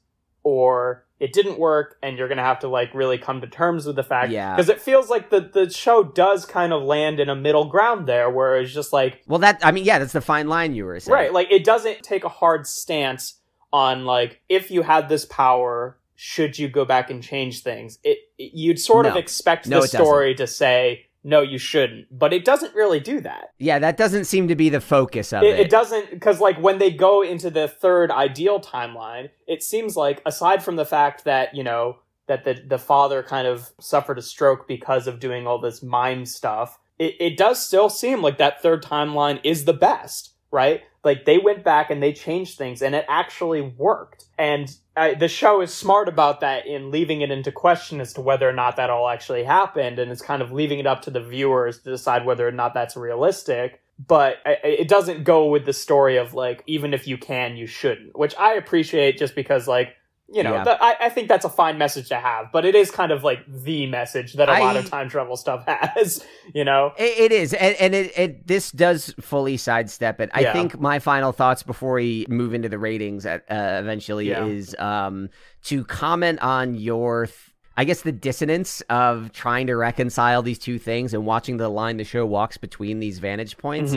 or it didn't work, and you're going to have to like really come to terms with the fact, because it feels like the show does kind of land in a middle ground there, where it's just like, well, that's the fine line you were saying, right? Like, it doesn't take a hard stance on like, if you had this power, should you go back and change things? You'd sort of expect the story to say, no, you shouldn't. But it doesn't really do that. Yeah, that doesn't seem to be the focus of it. It doesn't, because like when they go into the third ideal timeline, it seems like, aside from the fact that, you know, that the father kind of suffered a stroke because of doing all this mind stuff, it does still seem like that third timeline is the best, right? Like, they went back and they changed things, and it actually worked. And the show is smart about that in leaving it into question as to whether or not that all actually happened, and it's kind of leaving it up to the viewers to decide whether or not that's realistic. But it doesn't go with the story of, like, even if you can, you shouldn't, which I appreciate, just because, like, you know, I think that's a fine message to have, but it is kind of like the message that a lot of time travel stuff has, you know? It is, and this does fully sidestep it. I think my final thoughts before we move into the ratings eventually is to comment on your, I guess, the dissonance of trying to reconcile these two things and watching the line the show walks between these vantage points,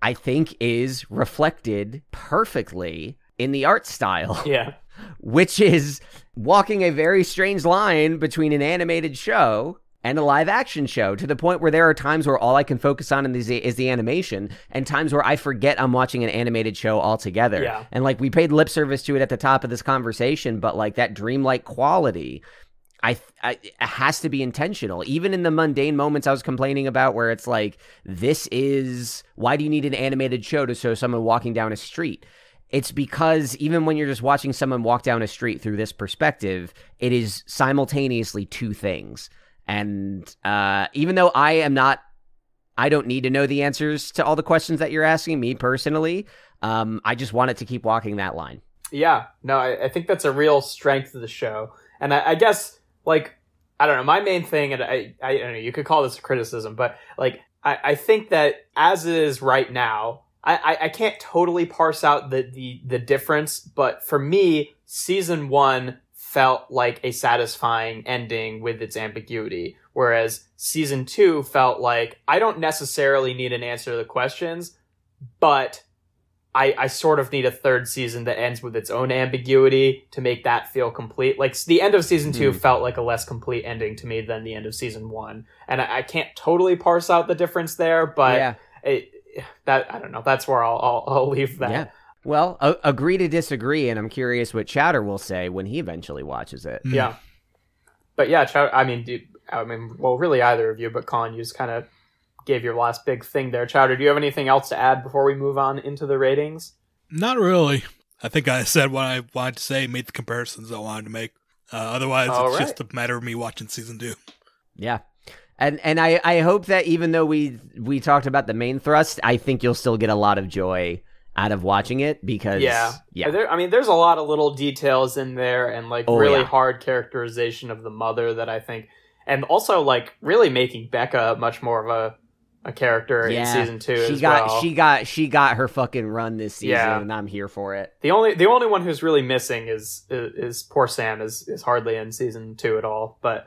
I think is reflected perfectly in the art style. Yeah. Which is walking a very strange line between an animated show and a live action show, to the point where there are times where all I can focus on is the animation, and times where I forget I'm watching an animated show altogether. Yeah. And like, we paid lip service to it at the top of this conversation, but like, that dreamlike quality, it has to be intentional. Even in the mundane moments I was complaining about, where it's like, why do you need an animated show to show someone walking down a street? It's because even when you're just watching someone walk down a street through this perspective, it is simultaneously two things. And even though I don't need to know the answers to all the questions that you're asking me personally, I just want it to keep walking that line. Yeah, no, I think that's a real strength of the show. And I guess, like, I don't know, my main thing, and I don't know, you could call this a criticism, but like, I think that as it is right now, I can't totally parse out the difference, but for me, season 1 felt like a satisfying ending with its ambiguity, whereas season 2 felt like, I don't necessarily need an answer to the questions, but I sort of need a third season that ends with its own ambiguity to make that feel complete. Like, the end of season 2 felt like a less complete ending to me than the end of season 1, and I can't totally parse out the difference there, but I don't know. That's where I'll leave that. Yeah. Well, agree to disagree, and I'm curious what Chowder will say when he eventually watches it. Yeah. But yeah, Chowder, well, really either of you, but Colin, you just kind of gave your last big thing there. Chowder, do you have anything else to add before we move on into the ratings? Not really. I think I said what I wanted to say, made the comparisons I wanted to make. Otherwise, it's just a matter of me watching season 2. Yeah. And I hope that even though we talked about the main thrust, I think you'll still get a lot of joy out of watching it, because there's a lot of little details in there, and like hard characterization of the mother that I think, and also like really making Becca much more of a character in season 2 She got her fucking run this season, and I'm here for it. The only one who's really missing is poor Sam is hardly in season 2 at all, but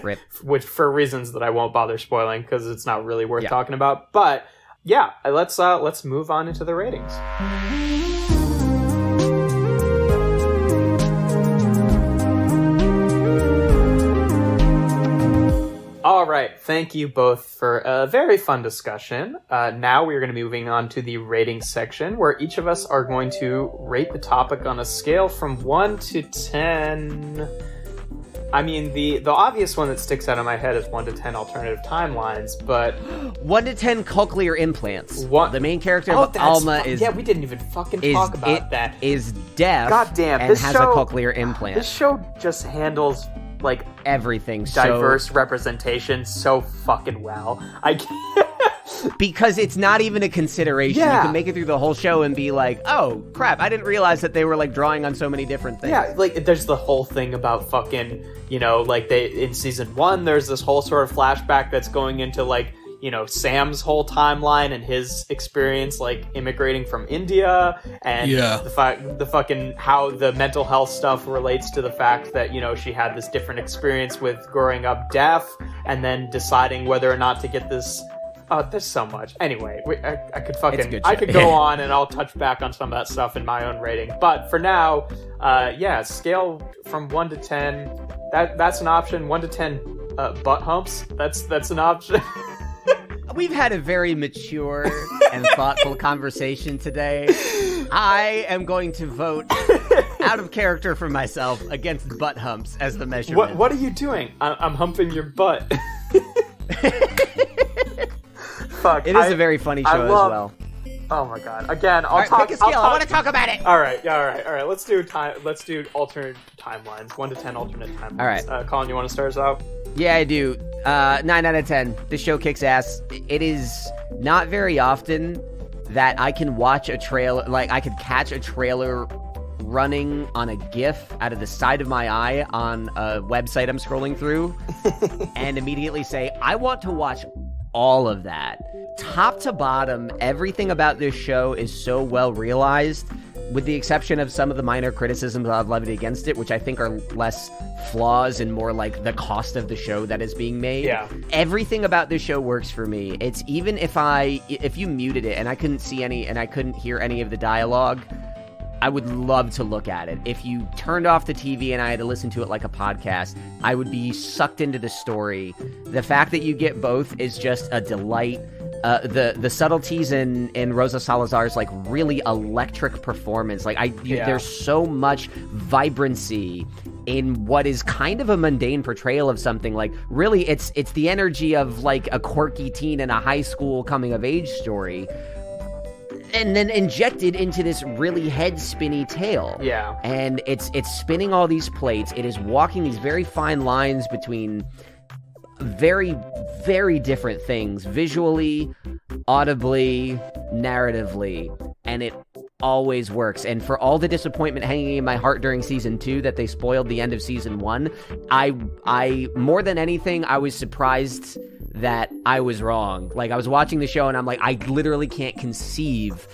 rip. Which, for reasons that I won't bother spoiling because it's not really worth talking about. But yeah, let's move on into the ratings. All right, thank you both for a very fun discussion. Now we're going to be moving on to the ratings section, where each of us are going to rate the topic on a scale from 1 to 10. I mean, the obvious one that sticks out of my head is 1 to 10 alternative timelines, but 1 to 10 cochlear implants. The main character of Alma is... Yeah, we didn't even fucking talk about that. Is deaf. God damn, and has a cochlear implant. This show just handles like everything diverse representation so fucking well. I can't. Because it's not even a consideration. Yeah. You can make it through the whole show and be like, oh, crap, I didn't realize that they were, like, drawing on so many different things. Yeah, like, there's the whole thing about fucking, you know, like, in season 1, there's this whole sort of flashback that's going into, like, you know, Sam's whole timeline and his experience, like, immigrating from India, and the fucking, how the mental health stuff relates to the fact that, you know, she had this different experience with growing up deaf, and then deciding whether or not to get this. Oh, there's so much. Anyway, I could go on, and I'll touch back on some of that stuff in my own rating. But for now, scale from 1 to 10. That's an option. 1 to 10 butt humps. That's an option. We've had a very mature and thoughtful conversation today. I am going to vote out of character for myself against butt humps as the measurement. What are you doing? I'm humping your butt. Fuck, it is a very funny show as well. Oh my god! Again, I'll talk. Pick a scale. I want to talk about it. All right. Let's do alternate timelines. 1 to 10 alternate timelines. All right. Colin, you want to start us out? Yeah, I do. 9 out of 10. This show kicks ass. It is not very often that I can watch a trailer. Like, I could catch a trailer running on a GIF out of the side of my eye on a website I'm scrolling through, and immediately say, I want to watch all of that. Top to bottom, everything about this show is so well realized, with the exception of some of the minor criticisms I've levied against it, which I think are less flaws and more like the cost of the show that is being made. Yeah. Everything about this show works for me. It's even if you muted it and I couldn't see any and I couldn't hear any of the dialogue, I would love to look at it. If you turned off the TV and I had to listen to it like a podcast, I would be sucked into the story. The fact that you get both is just a delight. The subtleties in Rosa Salazar's like really electric performance. Like there's so much vibrancy in what is kind of a mundane portrayal of something. Like really, it's the energy of like a quirky teen in a high school coming of age story, and then injected into this really head-spinny tale. Yeah. And it's spinning all these plates. It is walking these very fine lines between very, very different things, visually, audibly, narratively, and it always works. And for all the disappointment hanging in my heart during season 2 that they spoiled the end of season 1, I more than anything, I was surprised that I was wrong. Like, I was watching the show and I'm like, I literally can't conceive.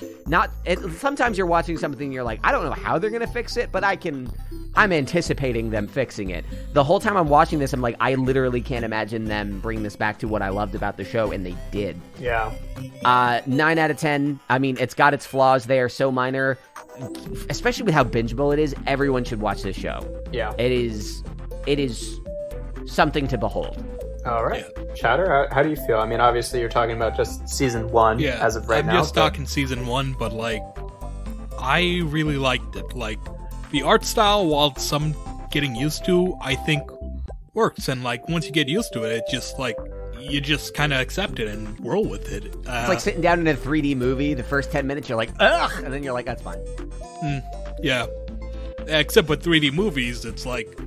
Sometimes you're watching something and you're like, I don't know how they're gonna fix it, but I'm anticipating them fixing it. The whole time I'm watching this, I'm like, I literally can't imagine them bringing this back to what I loved about the show, and they did. Yeah. 9 out of 10. I mean, it's got its flaws. They are so minor, especially with how bingeable it is. Everyone should watch this show. Yeah. It is something to behold. All right. Yeah. Chatter, how do you feel? I mean, obviously you're talking about just season 1 as of right now. I'm just talking season 1, but like, I really liked it. Like, the art style, while some getting used to, I think works. And like, once you get used to it, it just like, you just kind of accept it and roll with it. It's like sitting down in a 3D movie. The first 10 minutes, you're like, ugh! And then you're like, that's fine. Yeah. Except with 3D movies, it's like,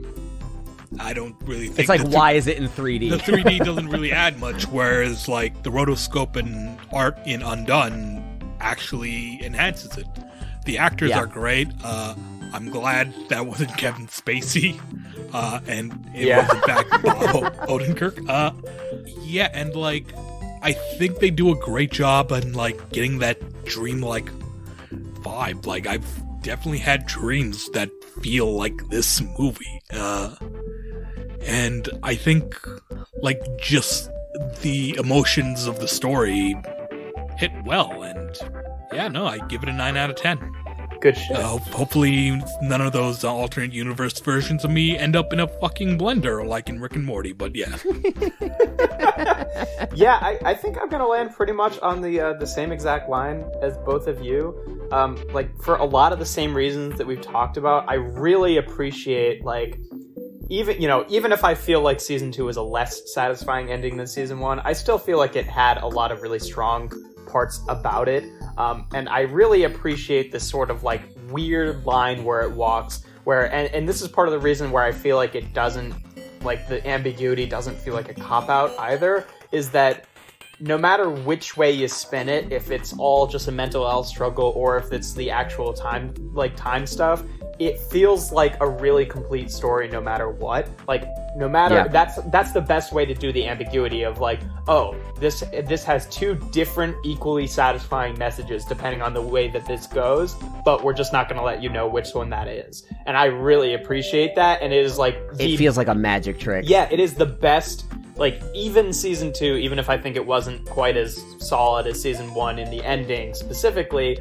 I don't really think... It's like, why is it in 3D? The 3D doesn't really add much, whereas like the rotoscope and art in Undone actually enhances it. The actors are great. I'm glad that wasn't Kevin Spacey, and it wasn't back Odenkirk. And like, I think they do a great job on like getting that dreamlike vibe. Like, I've definitely had dreams that feel like this movie. And I think like just the emotions of the story hit well, and I give it a 9 out of 10. Good shit. Hopefully none of those alternate universe versions of me end up in a fucking blender like in Rick and Morty, but yeah. I think I'm gonna land pretty much on the same exact line as both of you. Like, for a lot of the same reasons that we've talked about, I really appreciate, like, even if I feel like season 2 is a less satisfying ending than season 1, I still feel like it had a lot of really strong parts about it. And I really appreciate this sort of like weird line where it walks, and this is part of the reason where I feel like it doesn't like the ambiguity doesn't feel like a cop-out either, is that no matter which way you spin it, if it's all just a mental health struggle or if it's the actual time stuff, it feels like a really complete story no matter what. Like, no matter, that's the best way to do the ambiguity of like, oh, this has two different equally satisfying messages depending on the way that this goes, but we're just not going to let you know which one that is. And I really appreciate that, and it is like... It feels like a magic trick. Yeah, it is the best... Like, even season 2, even if I think it wasn't quite as solid as season 1 in the ending specifically,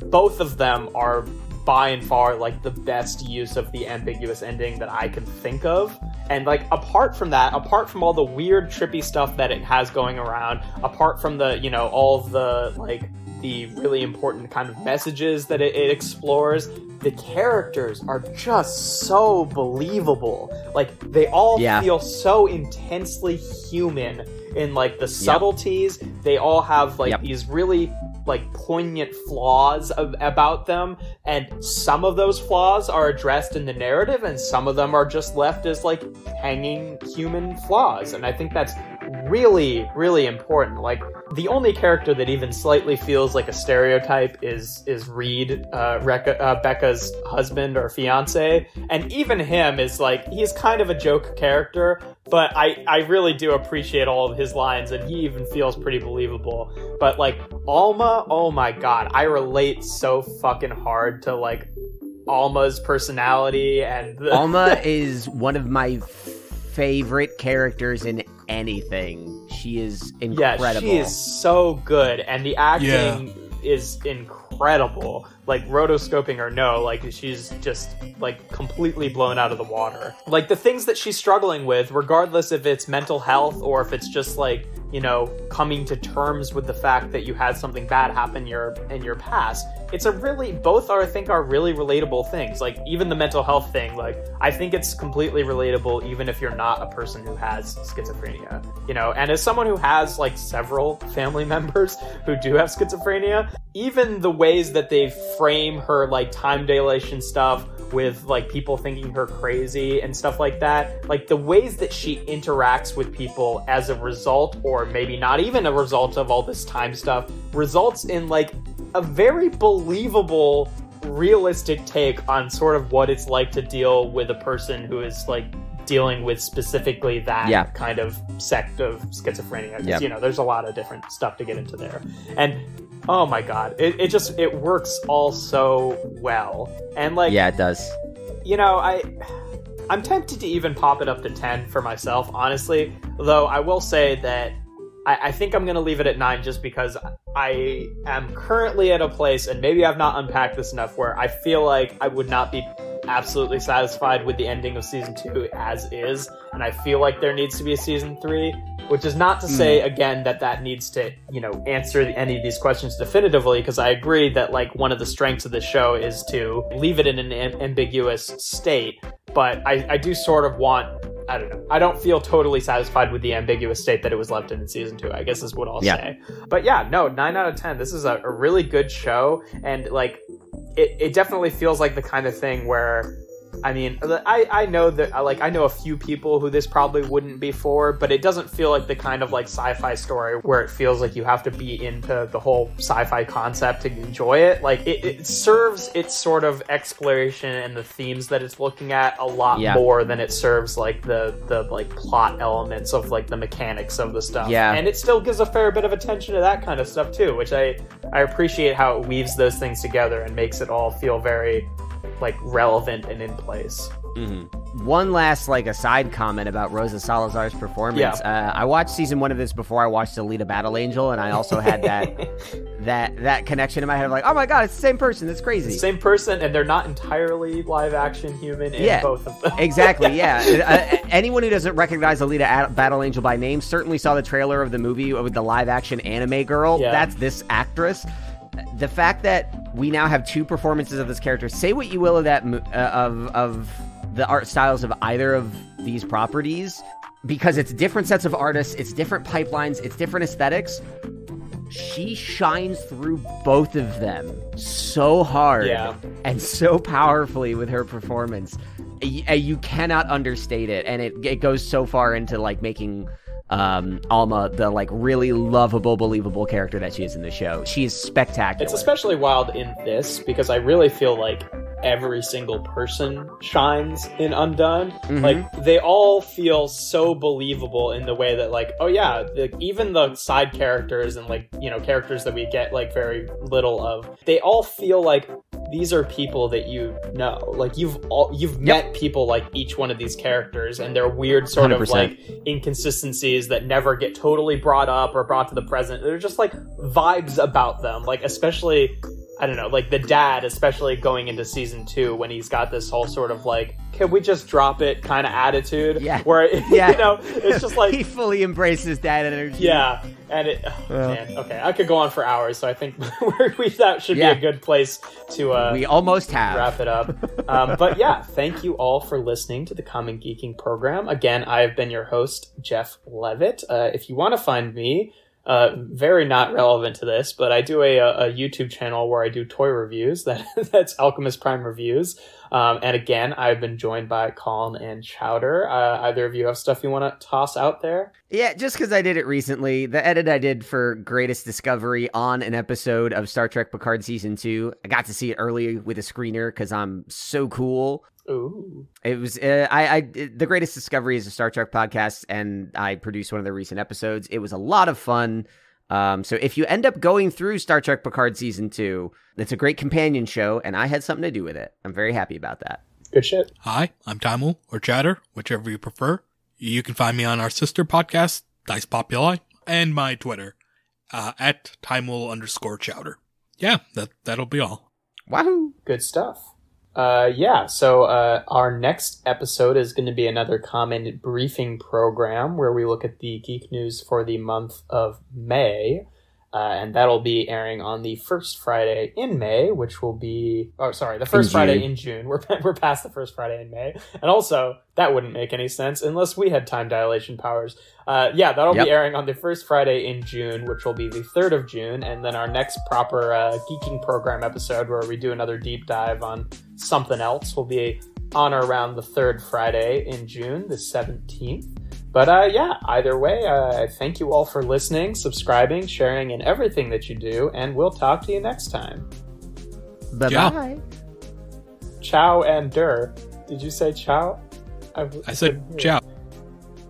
both of them are by and far like the best use of the ambiguous ending that I can think of. And like, apart from that, apart from all the weird trippy stuff that it has going around, apart from the, you know, all of the like the really important kind of messages that it explores, the characters are just so believable. Like, they all feel so intensely human in like the subtleties. They all have like these really like poignant flaws about them, and some of those flaws are addressed in the narrative and some of them are just left as like hanging human flaws. And I think that's really, really important. Like, the only character that even slightly feels like a stereotype is Reed, Becca's husband or fiance, and even him is like, he's kind of a joke character, but I really do appreciate all of his lines, and he even feels pretty believable. But like, Alma, oh my god, I relate so fucking hard to like Alma's personality, and Alma is one of my favorite characters in anything. She is incredible. Yeah, she is so good, and the acting is incredible. Like, rotoscoping or no, like, she's just like completely blown out of the water. Like, the things that she's struggling with, regardless if it's mental health or if it's just like, you know, coming to terms with the fact that you had something bad happen in your past, it's a really, both are, I think, are really relatable things. Like, even the mental health thing, like, I think it's completely relatable even if you're not a person who has schizophrenia, you know. And as someone who has like several family members who do have schizophrenia, even the ways that they frame her like time dilation stuff with like people thinking her crazy and stuff like that, like the ways that she interacts with people as a result, or maybe not even a result of all this time stuff, results in like a very believable, realistic take on sort of what it's like to deal with a person who is like dealing with specifically that kind of sect of schizophrenia. Because, you know, there's a lot of different stuff to get into there. And oh my god, it works all so well. And like, yeah, it does. You know, I'm tempted to even pop it up to 10 for myself, honestly. Though I will say that I think I'm going to leave it at 9 just because I am currently at a place, and maybe I've not unpacked this enough, where I feel like I would not be absolutely satisfied with the ending of season 2 as is, and I feel like there needs to be a season 3, which is not to say, again, that needs to, you know, answer any of these questions definitively, because I agree that, like, one of the strengths of this show is to leave it in an ambiguous state, but I do sort of want, I don't know, I don't feel totally satisfied with the ambiguous state that it was left in season 2, I guess is what I'll say. But yeah, no, 9 out of 10. This is a really good show, and, like, it definitely feels like the kind of thing where, I mean, I know that, I know a few people who this probably wouldn't be for, but it doesn't feel like the kind of, like, sci-fi story where it feels like you have to be into the whole sci-fi concept to enjoy it. Like, it serves its sort of exploration and the themes that it's looking at a lot more than it serves, like, the like, plot elements of, like, the mechanics of the stuff. Yeah. And it still gives a fair bit of attention to that kind of stuff, too, which I appreciate how it weaves those things together and makes it all feel very, like, relevant and in place. One last, like, aside comment about Rosa Salazar's performance. I watched season 1 of this before I watched Alita Battle Angel, and I also had that connection in my head of like, oh my god, it's the same person. That's crazy. Same person, and they're not entirely live action human in both of them. Exactly, anyone who doesn't recognize Alita Battle Angel by name certainly saw the trailer of the movie with the live action anime girl. That's this actress. The fact that we now have 2 performances of this character, say what you will of that of the art styles of either of these properties, because it's different sets of artists, it's different pipelines, it's different aesthetics. She shines through both of them so hard and so powerfully with her performance. you cannot understate it, and it goes so far into like making Alma the like really lovable, believable character that she is in the show. She is spectacular. It's especially wild in this because I really feel like every single person shines in Undone. Like, they all feel so believable in the way that, like, oh yeah, even the side characters and, like, you know, characters that we get, like, very little of, they all feel like these are people that you know. Like, you've met people like each one of these characters, and their weird sort 100%. Of, like, inconsistencies that never get totally brought up or brought to the present. They're just, like, vibes about them. Like, especially, I don't know, like the dad, especially going into season 2 when he's got this whole sort of like, can we just drop it kind of attitude? Yeah. Where, you know, it's just like... he fully embraces dad energy. Yeah. And man, okay, I could go on for hours, so I think that should be a good place to we almost have wrap it up. But yeah, thank you all for listening to the Common Geeking program. Again, I have been your host, Jeff Leavitt. If you want to find me, very not relevant to this, but I do a YouTube channel where I do toy reviews. That's Alchemist Prime Reviews. And again, I've been joined by Colin and Chowder. Either of you have stuff you want to toss out there? Yeah, just because I did it recently. The edit I did for Greatest Discovery on an episode of Star Trek Picard Season 2. I got to see it early with a screener because I'm so cool. Ooh. It was The Greatest Discovery is a Star Trek podcast, and I produced one of the recent episodes. It was a lot of fun. So if you end up going through Star Trek Picard Season 2, it's a great companion show, and I had something to do with it. I'm very happy about that. Good shit. Hi, I'm Timel, or Chatter, whichever you prefer. You can find me on our sister podcast, Dice Populi, and my Twitter, at Timel_Chowder. Yeah, that'll be all. Wahoo! Good stuff. So our next episode is going to be another common briefing program where we look at the geek news for the month of May. And that'll be airing on the first Friday in May, which will be... Oh, sorry, the first Friday in June. We're past the first Friday in May. And also, that wouldn't make any sense unless we had time dilation powers. That'll be airing on the first Friday in June, which will be the 3rd of June. And then our next proper Geeking Program episode, where we do another deep dive on something else, will be on or around the 3rd Friday in June, the 17th. But either way, I thank you all for listening, subscribing, sharing, and everything that you do, and we'll talk to you next time. Bye-bye. Ciao and der. Did you say ciao? I said ciao.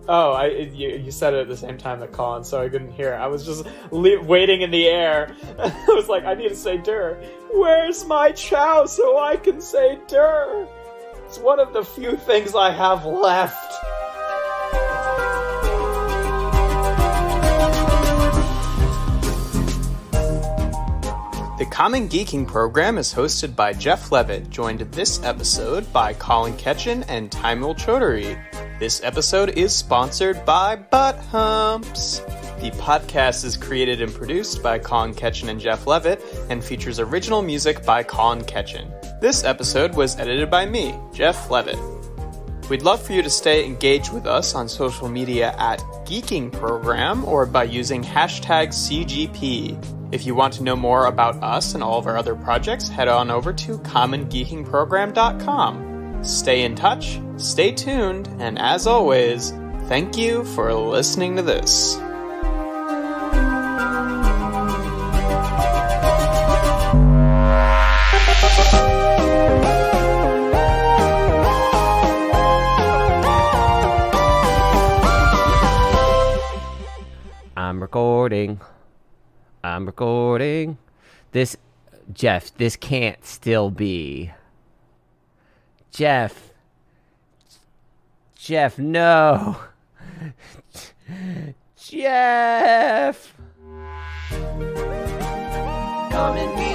Oh, you said it at the same time that Colin, so I couldn't hear. I was just waiting in the air. I was like, I need to say der. Where's my ciao so I can say der? It's one of the few things I have left. The Common Geeking program is hosted by Jeff Leavitt, joined this episode by Colin Ketchen and Timel Chaudhary. This episode is sponsored by Butt Humps. The podcast is created and produced by Colin Ketchen and Jeff Leavitt and features original music by Colin Ketchen. This episode was edited by me, Jeff Leavitt. We'd love for you to stay engaged with us on social media at Geeking Program or by using #CGP. If you want to know more about us and all of our other projects, head on over to commongeekingprogram.com. Stay in touch, stay tuned, and as always, thank you for listening to this. I'm recording. This, Jeff, this can't still be. Jeff, no. Jeff. Come and meet